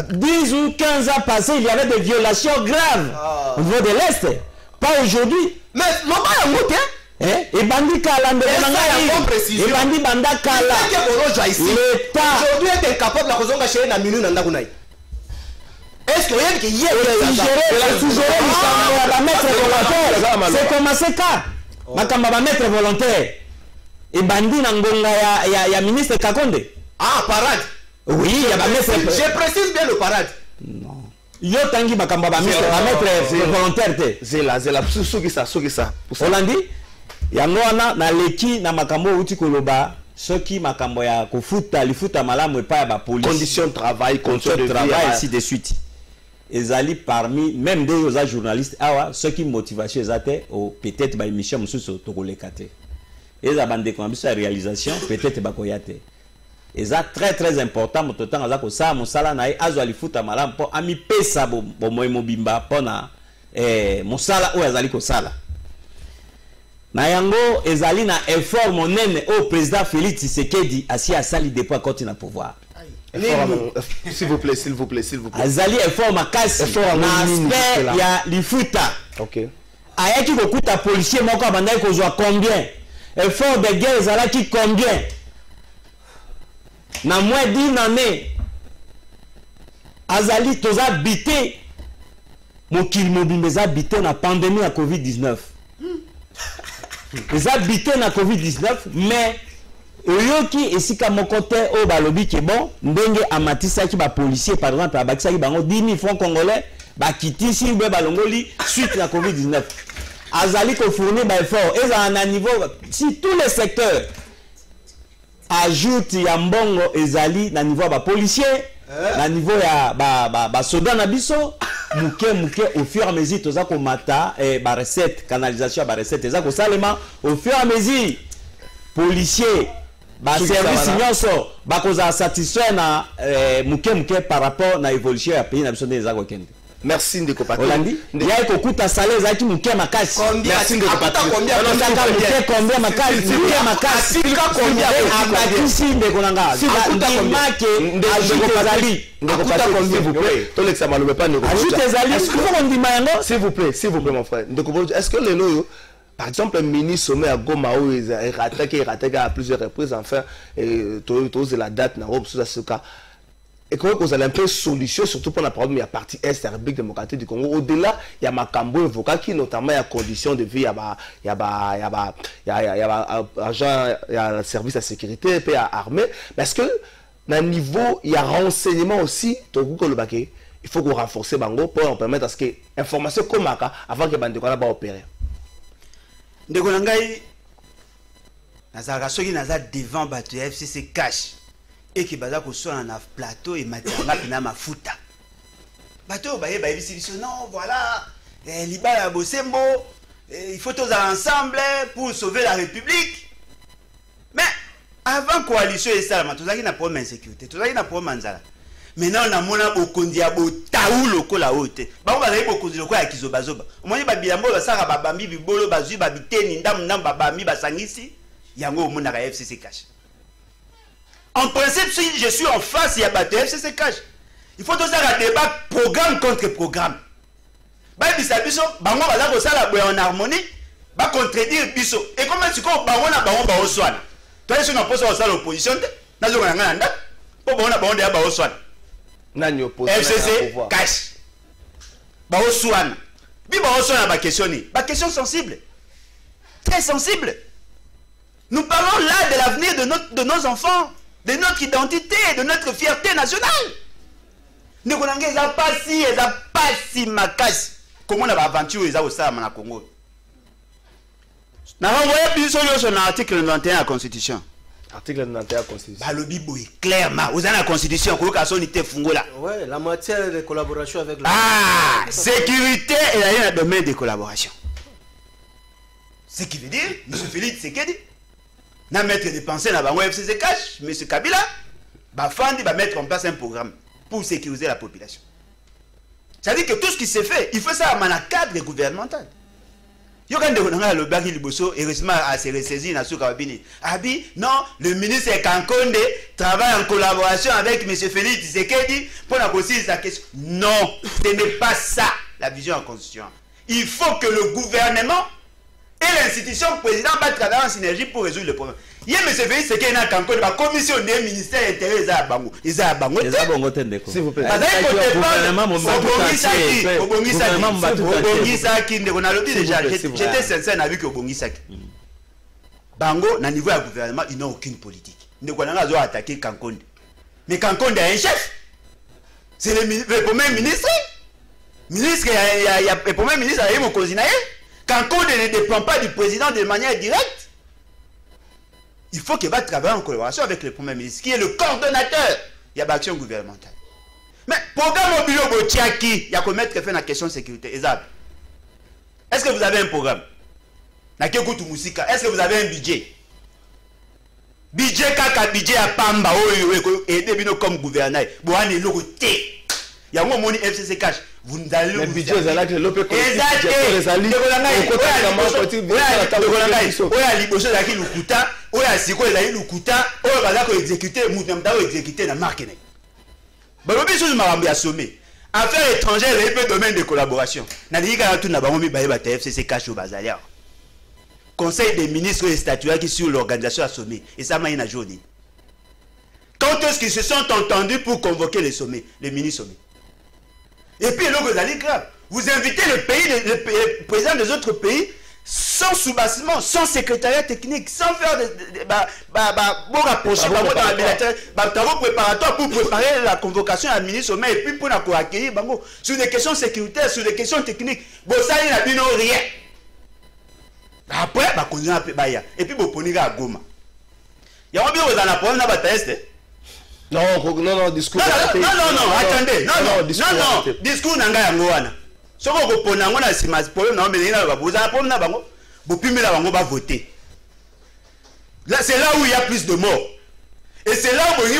10 ou 15 ans passés il y avait des violations graves au niveau de l'Est, pas aujourd'hui. Mais non pas un et bandi kala et bandi bandakala l'État aujourd'hui est incapable de kozonga chez na minu na ndakunaï. Est-ce que y a c'est commencé ça makamba ba maître volontaire et bandi na ngonga ya ministre Kakonde. Ah, parade. Oui, il y a ba maître. Je précise bien le parade. Non. Yo tangi makamba ba maître volontaire te. Zela soki ça. Olandi yango wana na leki na makambo uti koloba soki makambo ya kofuta lifuta malamu epa ya ba police. Conditions de travail, conditions de travail ainsi de suite. Ezali parmi même des journalistes awa ceux qui motivation ezate au peut-être ba émission mususu tokolekate eza bande ko ambiso réalisation peut-être ba koyate eza très important moto tanga za ko sa musala na azwa lifuta malamu po ami pesa bo moyo mobimba pona musala o ezali ko sala na yango ezali na effort monene au président Félix Tshisekedi asi asali depuis côté na pouvoir. S'il vous plaît. Azali effort makasi na aspect ya lifuta. OK. Ayaki kokuta policier moko abandaki kozwa combien? Effort de guerre ezalaki combien? Na moins d'une année azali toza bité mokili mobimba eza bité na pandémie ya Covid-19. Eza bité na Covid-19 mais oyoki esika mokote o balobi ki bon ndenge amatisaki ba policier par exemple abakisaki bango 10 000 francs congolais bakitisi be balongoli suite la Covid-19 azali ko fournir ba effort eza na niveau si tous les secteurs ajoute ya mbongo ezali na niveau ba policier na niveau ya ba soda na biso muke au fur et à mesure toza ko mata ba recette canalisation ba recette eza ko salema au fur et à mesure policier ba service nyonso ba koza satisfait na muke par rapport na évolution ya pays na biso ndeza ko kende. Merci Ndeko Patrick. Olandi ya ko kuta salaire za ki muke makasi. Merci Ndeko Patrick. Combien makasi muke makasi combien abakisi ndeko nanga Ndeko Patrick s'il vous plaît. Tolexa malobe pas Ndeko. Ajoute ezali est-ce que on dit mayango s'il vous plaît mon frère. Ndeko est-ce que les loyo par exemple, un mini-sommet à Goma où il rattaque à plusieurs reprises, enfin, tous la date, ce cas. Et quand vous avez un peu de solution, surtout pour la problème, il y a partie Est de la République démocratique du Congo. Au-delà, il y a Makambo évoqué qui, notamment, il y a conditions de vie, il y a le service de sécurité, puis il y a armée. Parce que, dans le niveau, il y a renseignement aussi, il faut qu'on renforce Bango pour permettre à ce que l'information comme ça, avant que Bandekona va opérer. Ndekonangai, nazara soki naza devant bato FCC cash. Et qui baza ko soit na plateau et matanga pina mafuta. Bato ba yeba ebisi biso non voilà libala bosembo il faut tous ensemble pour sauver la République. Mais avant coalition et ça ma tozaki na problème insécurité, tozaki na problème nzala. Maintenant na mona bokondi ya botaou lokola ote. Ba ba zayi bokondi lokola ya kizobazoba. Omoni ba bilambo ba saka ba bambi bibolo bazui ba biteni ndam ndam ba bambi ba sangisi yango mona ka FCC cash. En principe, si je suis en face, il y a battu FCC cash. Il faut toujours un débat programme contre programme. En harmonie, va contredire Bisso. Et comment tu comprends toi, si on pose à l'opposition, FCC cash. Question sensible. Très sensible. Nous parlons là de l'avenir de nos enfants, de notre identité, de notre fierté nationale. Nous connaissons les pas si makasi. Comment on a aventure les au Sama Congo. Nous avons envoyé sur l'article 91 de la Constitution. Article 91 de la Constitution. Le Bible est clairement. Vous avez la Constitution. Ouais, la matière de collaboration avec la. Ah, sécurité et la domaine de collaboration. Ce qui veut dire, M. Félix Tshisekedi. Na mettre des pensées dans le FCC cash, M. Kabila, Bafandi va mettre en place un programme pour sécuriser la population. C'est-à-dire que tout ce qui s'est fait, il faut ça dans le cadre gouvernemental. Il y a le Bagui Liboso, heureusement, à se ressaisir dans ce cabinet. Abi, non, le ministre Kankonde travaille en collaboration avec M. Félix Tshisekedi pour la poser sa question. Non, ce n'est pas ça la vision en constitution. Il faut que le gouvernement et l'institution président va travailler en synergie pour résoudre le problème. Il y a M. Félix Tshisekedi qui a la commission des ministères intérieurs. Ils ont Bango. S'il vous plaît. J'étais sincère avec Obongisaki. Bango, na niveau du gouvernement, ils n'ont aucune politique. Ils n'ont attaqué Kankonde. Mais Kankonde a un chef. C'est le premier ministre. Le premier ministre a eu mon cousin. Kankonde ne dépend pas du président de manière directe. Il faut qu'il va travailler en collaboration avec le Premier ministre, qui est le coordonnateur. Il y a l'action gouvernementale. Mais programme au bureau Botiaki, il y a combien de fait la question de sécurité. Est-ce que vous avez un programme? Est-ce que vous avez un budget? Budget kaka budget à Pamba, aider bino comme gouverneur. Boane logoté. Il y a un moment FCC cash. Vous ne allez le budget est là que l'OPE affaires étrangères et domaine de collaboration. Conseil des ministres et statuaires qui sur l'organisation à sommet. Et ça m'a une journée. Quand est-ce qu'ils se sont entendus pour convoquer les sommets, les mini-sommets? Et puis, là, vous allez grave. Vous invitez le président des autres pays sans soubassement, sans secrétariat technique, sans faire bon rapprocher dans la bilatérale, travaux préparatoires pour préparer la convocation à la mini-sommet et puis pour accueillir sur des questions sécuritaires, sur des questions techniques. Bon, ça, il n'a rien. Après, et puis, vous prenez à Goma. Il y a un bureau dans la problème dans la test. Non, discours. Non, attendez. Non, discours n'a pas de ce qu'on peut prendre, c'est un problème. Non, mais il y a un problème. Vous voter. C'est là où il y a plus de morts. Et c'est là où il y a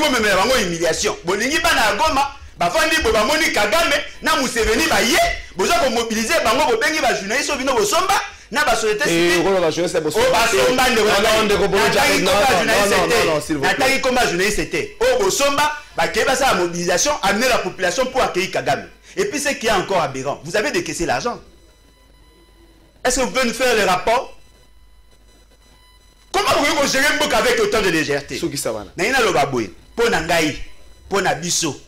une humiliation. Il y a une Goma. Bafandi Bobamoni Kagame, na Museveni ba ye, boza ko mobiliser bango bo bengi ba journaliste so bino bo somba, na ba société civile. Ba journaliste bo somba. Ba somba ndeko non, s'il vous plaît. Ataki comme journaliste c'était. O bo somba, ba keba sa mobilisation, amener la population pour accueillir Kagame. Et puis ce qui est encore aberrant, vous avez décaissé l'argent. Est-ce que vous pouvez nous faire le rapport vous pouvez gérer beaucoup avec autant de légèreté. Soki savana. Naina lobaboy. Pour Nangaï. Pour Nabiso.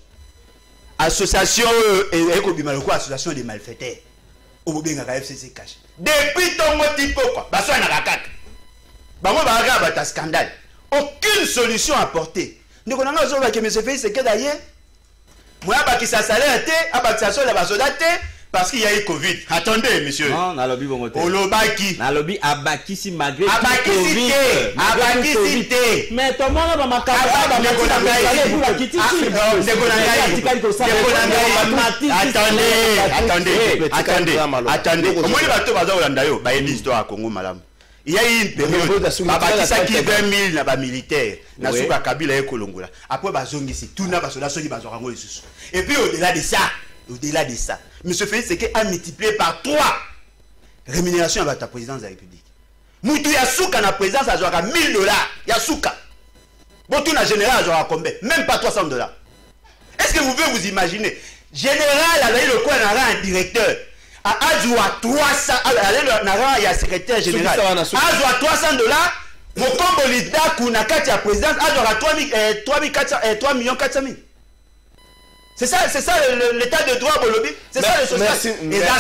Association association des malfaiteurs. Au Bengaka FCC cash. Depuis ton motif pourquoi? Baso na kakak. Bango baraga bata scandale. Aucune solution apportée. Nous connaissons zo ba que monsieur fait c'est que d'ailleurs. Moi ba qui ça salaire té, abatisation la basoda té parce qu'il y a eu Covid. Attendez monsieur. Non, na lobby bon côté. Olobaki. Na lobby abaki si malgré Abaki cité. Mais tout le monde va m'accaparer. Attendez. Comment il va tout bazar Olanda yo? Ba une histoire à Congo malam. Il y a eu une période babakisa qui 20 000 na ba militaire na suka Kabila et Kolongola. Après bazongisi tout na basoda soki bazorango lisusu. Et puis au-delà de ça, monsieur Félix c'est qu'il a multiplié par 3 rémunération à ta présidence de la République. Moutou Yasuka na présidence a joué 1000 $. Yasuka. Bon, tout na général a joué combien? Même pas 300 $. Est-ce que vous pouvez vous imaginer? Général a eu le coin un directeur. A joué 300 $. Il y a secrétaire général. A joué 300 $. Mon combo l'État kuna kati ya présidence a joué 3 400 000. C'est ça l'état de droit Bolobi. C'est ça le social. Et là,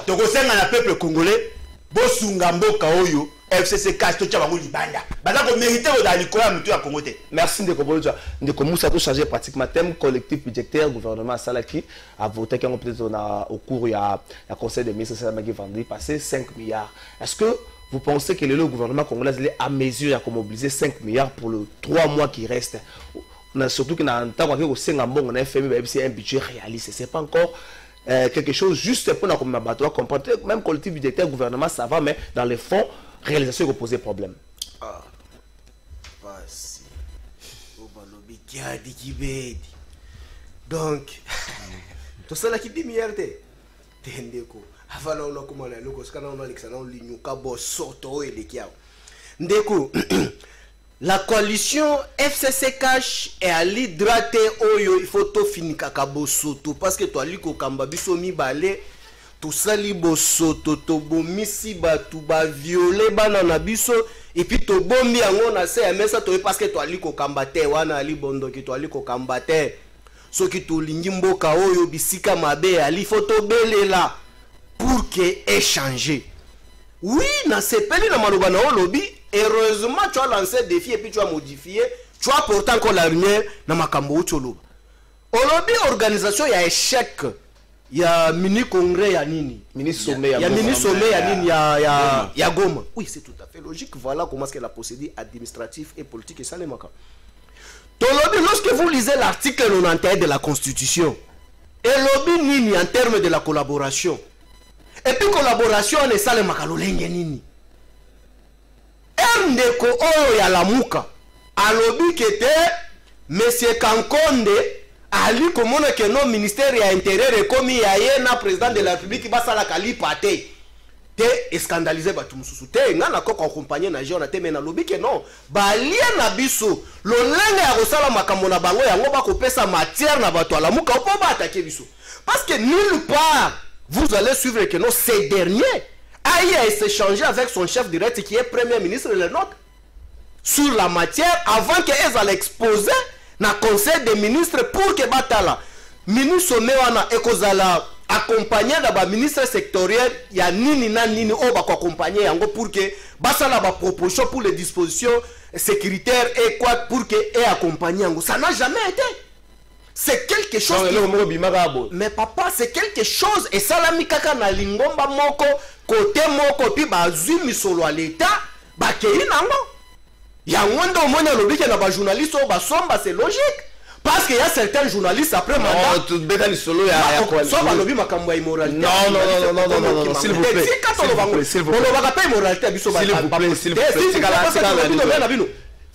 donc au sein de peuple congolais, bosunga mboka oyo FCC cash to tchabango libanda. Baza ko mériter au dalikola mutu ya Congo te. Merci Ndeko Boloja. Ndeko Moussa to changer pratiquement thème collectif budgétaire gouvernement Salaki a voté qu'on peut au cours il y a conseil des ministres Salamaki vendredi passé 5 milliards. Est-ce que vous pensez que le gouvernement congolais est à mesure de mobiliser 5 milliards pour les 3 mois qui restent? Surtout que dans le temps où on a fait un budget réaliste, ce n'est pas encore quelque chose juste pour nous comprendre. Même collectif budgétaire, gouvernement, ça va, mais dans les fonds, réalisation posait problème. Ah, vas-y. Donc, tout ça là qui dit merde. Tendeko. Avant on a commandé le coscana on a l'excellent ligne kabo soto et les kiao. Ndeko. La coalition FCC Cash est à l'hydraté oyo il faut tout finir kakabo soto parce que toi liko kamba biso mi balé tout ça libo soto to bomisi ba tout ba violer banana biso et puis to bombi yango na se mais ça to parce que toi liko kamba te wana ali bondo ki toi liko kamba te so ki to lingi mboka oyo bisika mabe ali faut to belela pour que échanger. Oui, na sepeli na maloba na lobby. Heureusement, tu as lancé le défi et puis tu as modifié. Tu as pourtant encore la lumière dans ma cambo cholo. Au lobby organisation, il y a échec. Il y a mini congrès, il y a nini. Mini sommet, il y a mini sommet, il y a nini, il y a Goma. Oui, c'est tout à fait logique. Voilà comment est-ce que la procédure administrative et politique est ça les maka. Au lobby, lorsque vous lisez l'article 91 de la Constitution, et lobby nini en termes de la collaboration. Et puis collaboration, on est ça les makalolenge nini. Ndeko oyo ya lamuka alobi kete monsieur Kankonde ali komona ke no ministère ya intérieur komi ya yena président de la République basala kali pate te scandaliser batu mususu te ngana ko accompagner na jona te mena lobi ke non balia na biso lolenge ya kosala makambo na bango yango ba kopesa matière na batu alamuka po ba attaquer biso parce que nulle part vous allez suivre que non ces derniers a s'échanger avec son chef direct qui est premier ministre de notre sur la matière avant qu'elles allaient exposer dans le conseil des ministres pour que batala ministre mewana ekozala accompagné d'aba ministre sectoriel ya nini na nini o ba accompagner yango pour que basala ba proposition pour les dispositions sécuritaires et quoi pour que et accompagner yango ça n'a jamais été. C'est quelque chose mais papa c'est quelque chose et ça la mikaka na lingomba moko côté moko pi bazui misolo à l'état ba kei nango ya ngondo omona lobike na ba journaliste o ba somba c'est logique parce qu'il y a certains journalistes après mandat tout beta ni solo ya quoi so ba lobi makambo ya immoralité non s'il vous plaît s'il vous plaît on va pas immoralité biso ba s'il vous plaît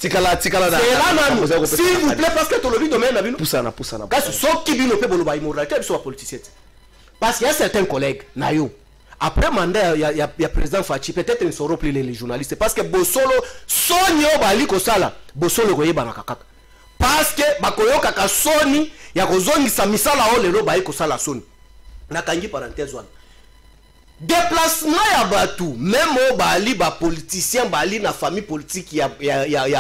Tikala s'il vous plaît parce que tu le domaine na bino poussana parce que so ki bino pe boloba immoralité biso ba politicien parce qu'il y a certains collègues na yo après mandat il y a président Fachi peut-être ils seront plus les journalistes parce que bosolo sonyo bali ko sala bosolo ko yeba na kakaka parce que bakoyo kaka soni ya kozongisa misala o lelo ba ko sala soni na kangi parenthèse wana déplacement ya batu même au bali ba politicien bali na famille politique ya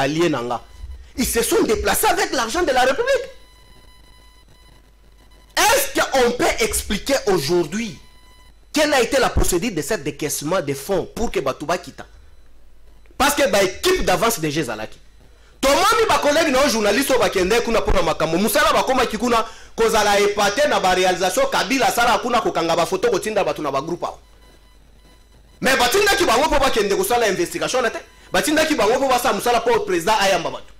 allié nanga, ils se sont déplacés avec l'argent de la République. Est-ce qu'on peut expliquer aujourd'hui quelle a été la procédure de cette décaissement de fonds pour que Batouba quitte? Parce que ba équipe d'avance de Gézalaki. Tomami ba collègue na journaliste ba kende kuna pona makambo musala ba koma kikuna kozala épaté na ba réalisation Kabila sala kuna kokanga ba photo kotinda batu na ba groupe. Mais batinda ki bango po ba kende kosala investigation na te. Batinda ki bango po ba sa musala po président ayamba batu.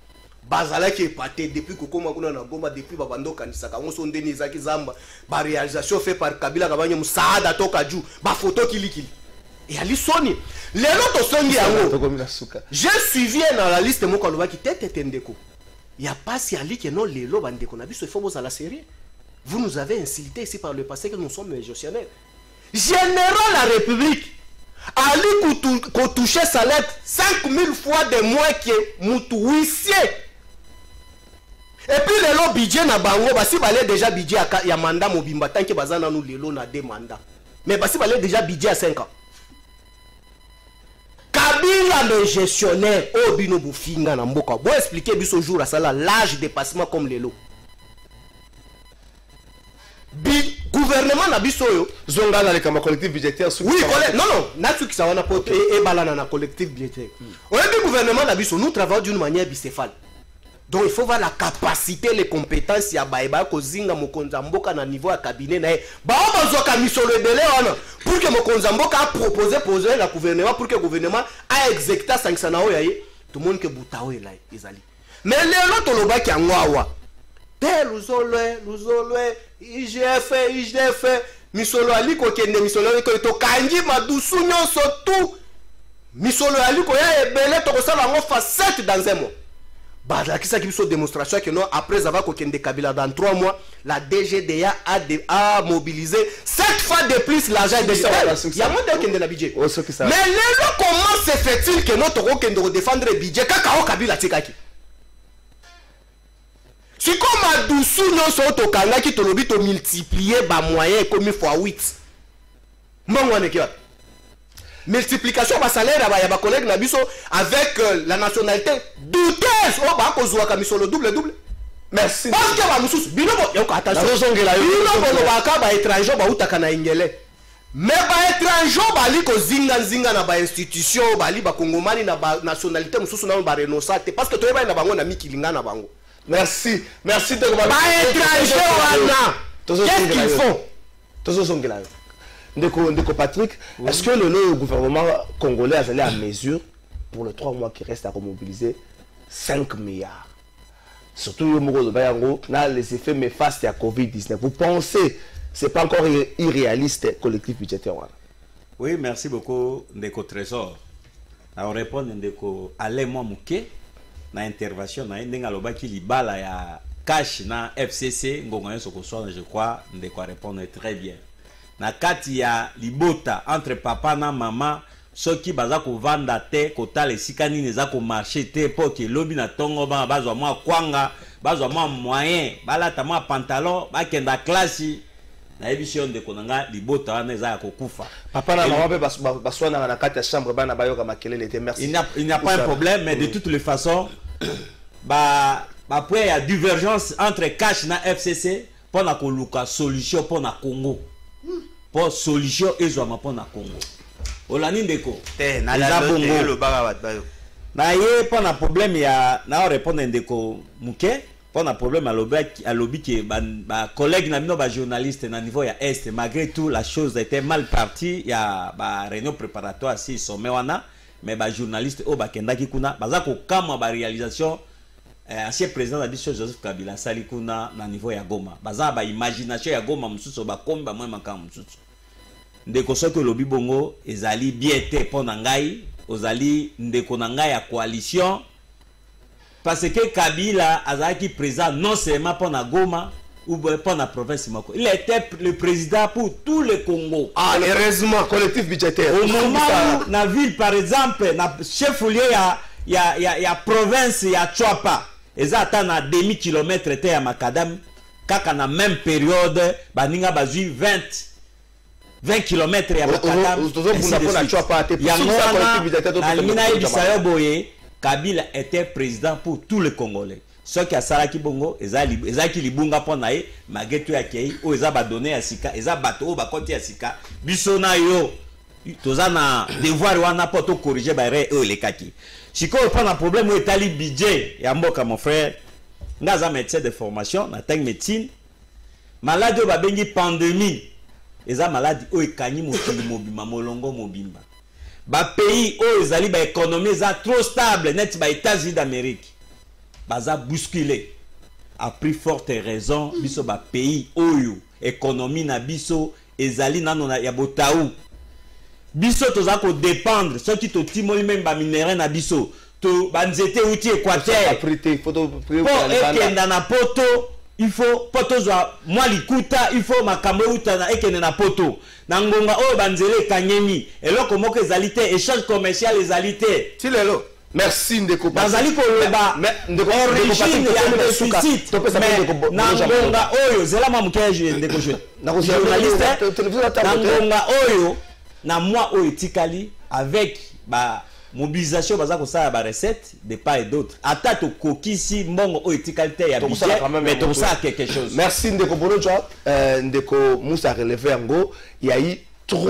Bazala ki épaté depuis kokoma kuna na Goma depuis babando kanisa ka ngoso ndeni zaki zamba ba réalisation fait par Kabila kabanya musaada toka juu ba photo kilikili. Et ali soni lelo to songi yango j'ai suivi dans la liste moko aloba ki tete ndeko ya pasi ali ke non lelo bandeko na biso il faut boza la série. Vous nous avez insulté ici par le passé que nous sommes gestionnaires. Général la République ali ko toucher salaire 5000 fois de moins que mutu huissier. Et puis lelo budget na bango basi balé déjà budget ya mandat mobimba tant que bazana nous lelo na deux mandats. Mais basi balé déjà budget à 5 ans. Kabila le gestionnaire Obino Bufinga na mboka. Bon expliquer biso jour à ça l'âge dépassement comme lelo. Gouvernement na biso yo zonga na le collectif budgétaire. Oui, non na tu qui ça wana pote et balana na collectif budgétaire. Le gouvernement na biso nous travaillons d'une manière bicéphale. Donc il faut voir la capacité, les compétences ya baeba kozinga mokonza mboka na niveau ya cabinet na ba bazoka misolo ebele wana pour que mokonza mboka a poser la gouvernement pour que le gouvernement a exécuté sanction na oyaye tout le monde que butao ela ezali. Mais lelo toloba ki angwawa te luzolwe IGF misolo aliko kende misolo ko to kangi madusu nyonso tout misolo aliko ya ebele to ko sala ngo facette dans un mois. Bah, qui s'agit de démonstration que non, après avoir Kokende Kabila dans 3 mois, la DGDA a mobilisé 7 fois de plus l'argent de il y a moins de la budget. Mais là, comment se fait-il que notre Kokende défendre le budget quand Kabila Tikaki? Si comme à Doussou, nous sommes au Kanga qui te l'obit au multiplier par moyen comme x8. Non, on est multiplication de salaire ya ba collègue na biso avec la nationalité douteuse o ba ko zuwa kamiso le double. Merci. Parce que ba mususu bino bo yoko attention. Bino bo ba ka ba étranger ba utaka na ingele. Mais ba étranger ba li ko zinga na ba institution ba li ba kongomani na ba nationalité mususu na ba renoncer parce que to ba na bango na mikilinga na bango. Merci de ba étranger wana. Qu'est-ce qu'ils font? Tozo songela. Ndeko Patrick, oui. Est-ce que le gouvernement congolais a allé à mesure pour les 3 mois qui restent à remobiliser 5 milliards? Surtout les effets néfastes à Covid-19. Vous pensez que ce n'est pas encore irréaliste collectif budgétaire? Oui, merci beaucoup, Ndeko Trésor. On répond Ndeko Alémon Mouké, na intervention, na Ndengaloba qui libala ya cash na FCC, je crois, Ndeko répondre très bien. Na kati ya libota entre papa na mama soki baza ko vanda te kota le sikani neza ko marché te pour que lobi na tongo ba bazwa mwa kwanga bazwa mwa moyen balata mwa pantalon ba kenda classe na émission de konanga libota na za ko kufa papa na mama be baswana na kati ya chambre bana bayoka makelele te. Merci. Il n'y a pas un problème mais de toutes les façons ba après il y a divergence entre cash na FCC pour na ko luka solution pour na Congo. Pour solution ezwama pour na Congo. Olani ndeko. Na la bongo le barabat bayo. Na ye pour na problème ya na répondre ndeko Mouké, pour na problème à lobby que ba collègue na bino ba journaliste na niveau ya est malgré tout la chose était mal partie ya ba réunion préparatoire si sommet wana mais ba journaliste o ba kendaki kuna baza ko kama ba réalisation ancien président de la Joseph Kabila sali kuna na niveau ya Goma baza ba imagination ya Goma mususu ba komba mwa makam mususu ndeko soki lobi bongo ezali bien te pona ngai ozali ndeko na ngai ya coalition parce que Kabila azaki président non seulement pona Goma ou pona province moko il était le président pour tout le Congo. Ah heureusement collectif budgétaire au moment où na ville par exemple na chef-lieu ya province ya Chwapa ezata na demi kilomètre te ya makadam kaka na même période baninga bazui 20 20 km ya Makadam. Kabila était président pour tous les Congolais. Ceux qui a Salaki Bongo, Ezaki Libunga Ponae, Magetu Yakei, ou Ezaba donné à Sika, Ezaba Bato, Bakoti à Sika, Bissona yo, Tozana, devoir wana poto corriger Baire et les Kaki. Si on prend un problème où est allé budget, Yamboka mon frère, Naza médecin de formation, Nateng médecine, malade babengi pandémie, Eza malade ou Ekani Mokili Mobima, Molongo Mobimba. Ba pays où ezali ba économie za trop stable net ba États-Unis d'Amérique baza bousculé a pris forte raison biso ba pays oyo économie na biso ezali nano na ya botaou biso toza ko dépendre ceux qui to timoli même ba minerai na biso to banzete outi Équateur ekenda na poto il faut poto zwa moi likuta il faut makambo utana ekende na poto na ngonga oyo banzele kanyemi eloko moko ezalité échange commercial ezalité ti lelo merci ndeko bazali ko loba origine ya déficit na ngonga oyo zela mamukeje ndeko je na journaliste na ngonga oyo na moi oyo etikali avec ba mobilisation baza ko ça ba recette de part et d'autre ata to kokisi mbongo o etikalité ya budget mais to ça quelque chose. Merci ndeko Boroja ndeko Moussa relevé ngo il y a eu trop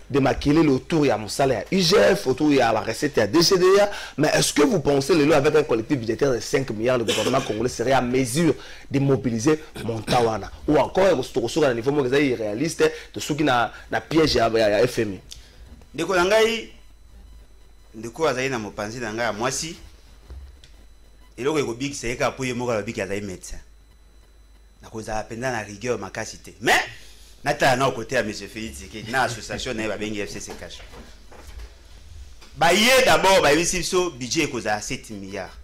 de maquiller autour ya Moussala ya IGF autour ya la recette ya DGDA, mais est-ce que vous pensez le avec un collectif budgétaire de 5 milliards, le gouvernement congolais serait à mesure de mobiliser Montawana ou encore sur un niveau irréaliste de ceux qui na piège à FMI? Ndeko Langai ndeko azali na mopanzi na ngai ya mwasi eloko ekobiki seka po ye moko alobiki azali médecin nakozala penda na rigueur makasi te mais natala na côté ya monsieur Félix Tshisekedi na association na ye babengi FCC Cash baye d'abord bayebisi biso budget ekozala 7 milliards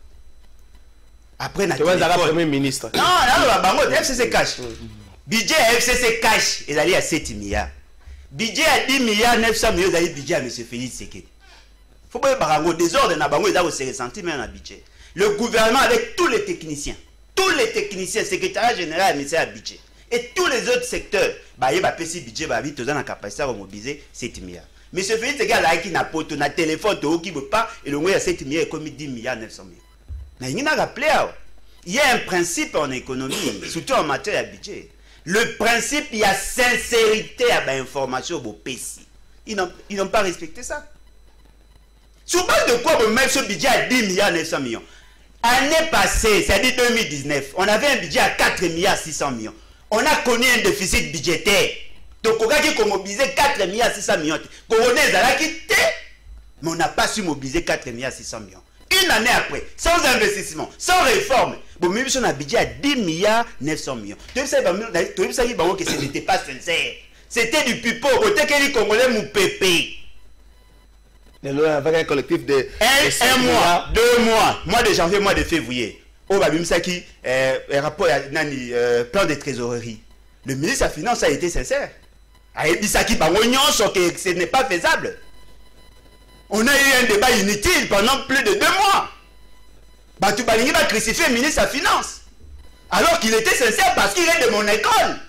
après na premier ministre non bango FCC Cash budget FCC Cash ezali ya 7 milliards budget ya 10 milliards 900 millions ezali budget ya monsieur Félix Tshisekedi. Faut pas barango désordre na bango ils se ressentir même na budget. Le gouvernement avec tous les techniciens, secrétaire général, ministère du budget et tous les autres secteurs, bah il va payer budget bah vite aux en capacité à mobiliser 7 milliards. Monsieur Félix c'est gars là qui n'a pas na téléphone to qui veut pas et le moins 7 milliards comme 10 milliards 900 millions. Na il n'a rappelé il y a un principe en économie surtout en matière de budget. Le principe il y a sincérité à l'information au PC. Ils n'ont pas respecté ça. Sur base de quoi vous mettez ce budget à 10 milliards 900 millions? Année passée, c'est-à-dire 2019, on avait un budget à 4 milliards 600 millions. On a connu un déficit budgétaire. Donc, on a mobilisé 4 milliards 600 millions. Mais on n'a pas su mobiliser 4 milliards 600 millions. Une année après, sans investissement, sans réforme, bon, même si on a un budget à 10 milliards 900 millions. Tu sais que ce n'était pas sincère. C'était du pipeau. Les Congolais mou pépé. Avec un collectif de un mois, 2 mois, mois de janvier, mois de février. Au Babimsaki, rapport à plan de trésorerie. Le ministre de la Finance a été sincère. A dit que ce n'est pas faisable. On a eu un débat inutile pendant plus de 2 mois. Batu Balingi va crucifier le ministre de la Finance. Alors qu'il était sincère parce qu'il est de mon école.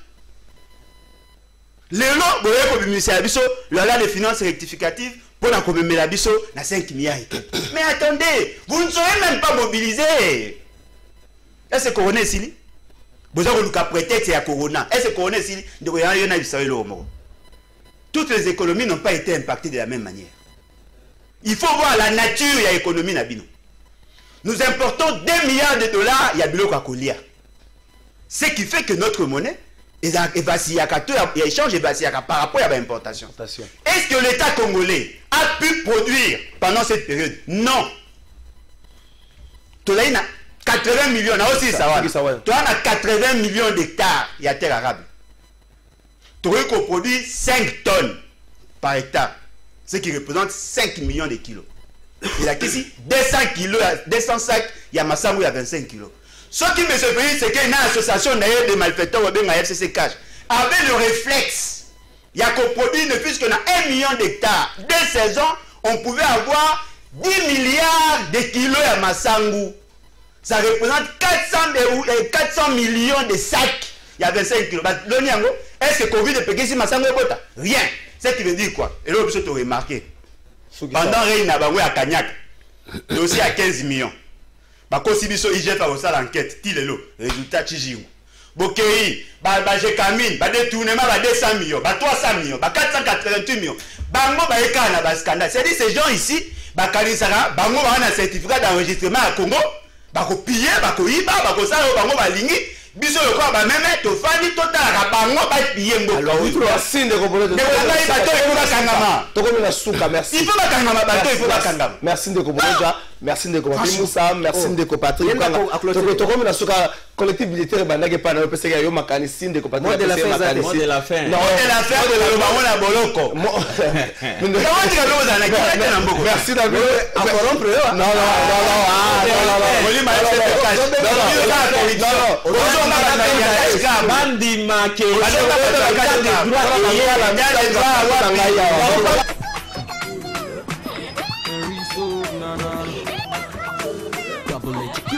Le ministère de la Finance rectificative. Pour la commémorer la biso, na 5 milliards. Mais attendez, vous ne serez même pas mobilisés. Est-ce que Corona est ici? Vous avez un prétexte à Corona. Est-ce que Corona est ici? Toutes les économies n'ont pas été impactées de la même manière. Il faut voir la nature de l'économie Nabino. Nous importons 2 milliards de dollars, il y a Bilo Kakolia. Ce qui fait que notre monnaie, il échange par rapport à l'importation. Est-ce que l'État congolais a pu produire pendant cette période? Non. Tu as 80 millions, aussi ça. Tu as 80 millions d'hectares, il y a terre arabe. Tu as produit 5 tonnes par hectare, ce qui représente 5 millions de kilos. Il y a ici 200 kilos, 200 sacs, il y a Massamou, il y a 25 kilos. Ce qui me surprend, c'est qu'il y a une association de malfaiteurs au FCC Cash avec le réflexe. Il y a qu'on produit ne plus qu'on a 1 million d'hectares. 2 saisons, on pouvait avoir 10 milliards de kilos à Massangou. Ça représente 400 millions de sacs. Il y a 25 kilos. Est-ce que Covid est payé si Massangou est bota? Rien. Ce qui veut dire quoi? Et là, vous avez remarqué. Pendant Reine Nabango à Cagnac, dossier à 15 millions. Bakosi biso IGF a reçu l'enquête. Tilelo, résultat Chijirou. Bokei, j'ai Camille, détournement, 200 millions, 300 millions, 488 millions. Bango, Baeka, na scandale. C'est-à-dire ces gens ici, Bakanisara, Bango, un certificat d'enregistrement à Congo, Bako piller, Bako Iba, Bako Saro, Bango, Balingi. Biso le corps ba même to fani total bango ba piye mboka. Alors oui, la signe de composer. Merci. Il faut pas kangama bateau, il faut pas kangama. Merci de composer. Merci de composer Moussa, merci de Patrick. To comme la suka collectif militaire banage pas na pesa yo makani signe de composer. Mot de la fin. Non, de la fin de le bango na boloko. Merci d'avoir corrompre. Non. Bandi marqué. Double HQ.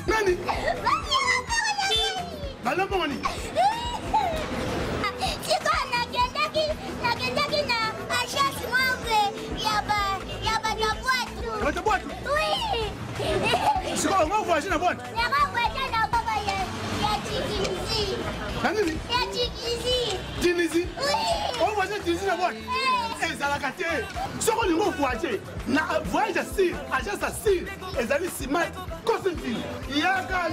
Nani? Balomoni. Siko ngo voyage na boîte. Nani? Tunisie. On voyage Tunisie na boîte. Ezalaka te. Soko lingo voyage. Na voyage assis, agence assis. Ezali Smart Consulting. Yaka.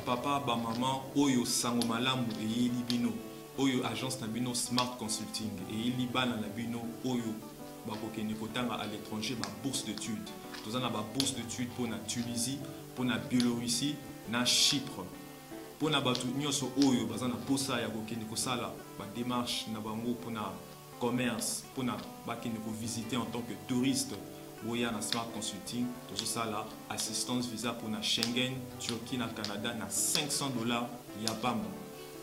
Papa, maman, oyo sango malamu et bino. Oyo agence na bino Smart Consulting et il bana na bino oyo bakokene kotanga à l'étranger ba bourse d'études. Tous en a ba bourse d'études pour na Tunisie, pour na Biélorussie, na Chypre. Pour na batu nyoso oyo bazana posa ya kokene kosala ba démarche na bango pour na commerce, pour na bakene ko visiter en tant que touriste. Boya na Smart Consulting, tout ça là, assistance visa pour na Schengen, Turquie na Canada na $500 Yapam.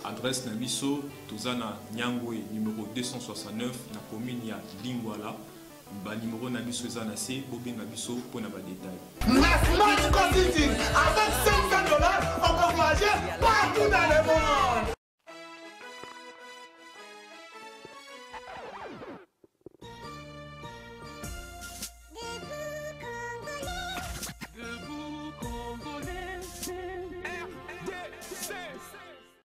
Adresse na biso, tozana Nyangwe numéro 269 na commune ya Lingwala. Ba numéro na biso ezana C, bobenga biso pour na ba détail. Na Smart Consulting, avec $500, on peut voyager partout dans le monde.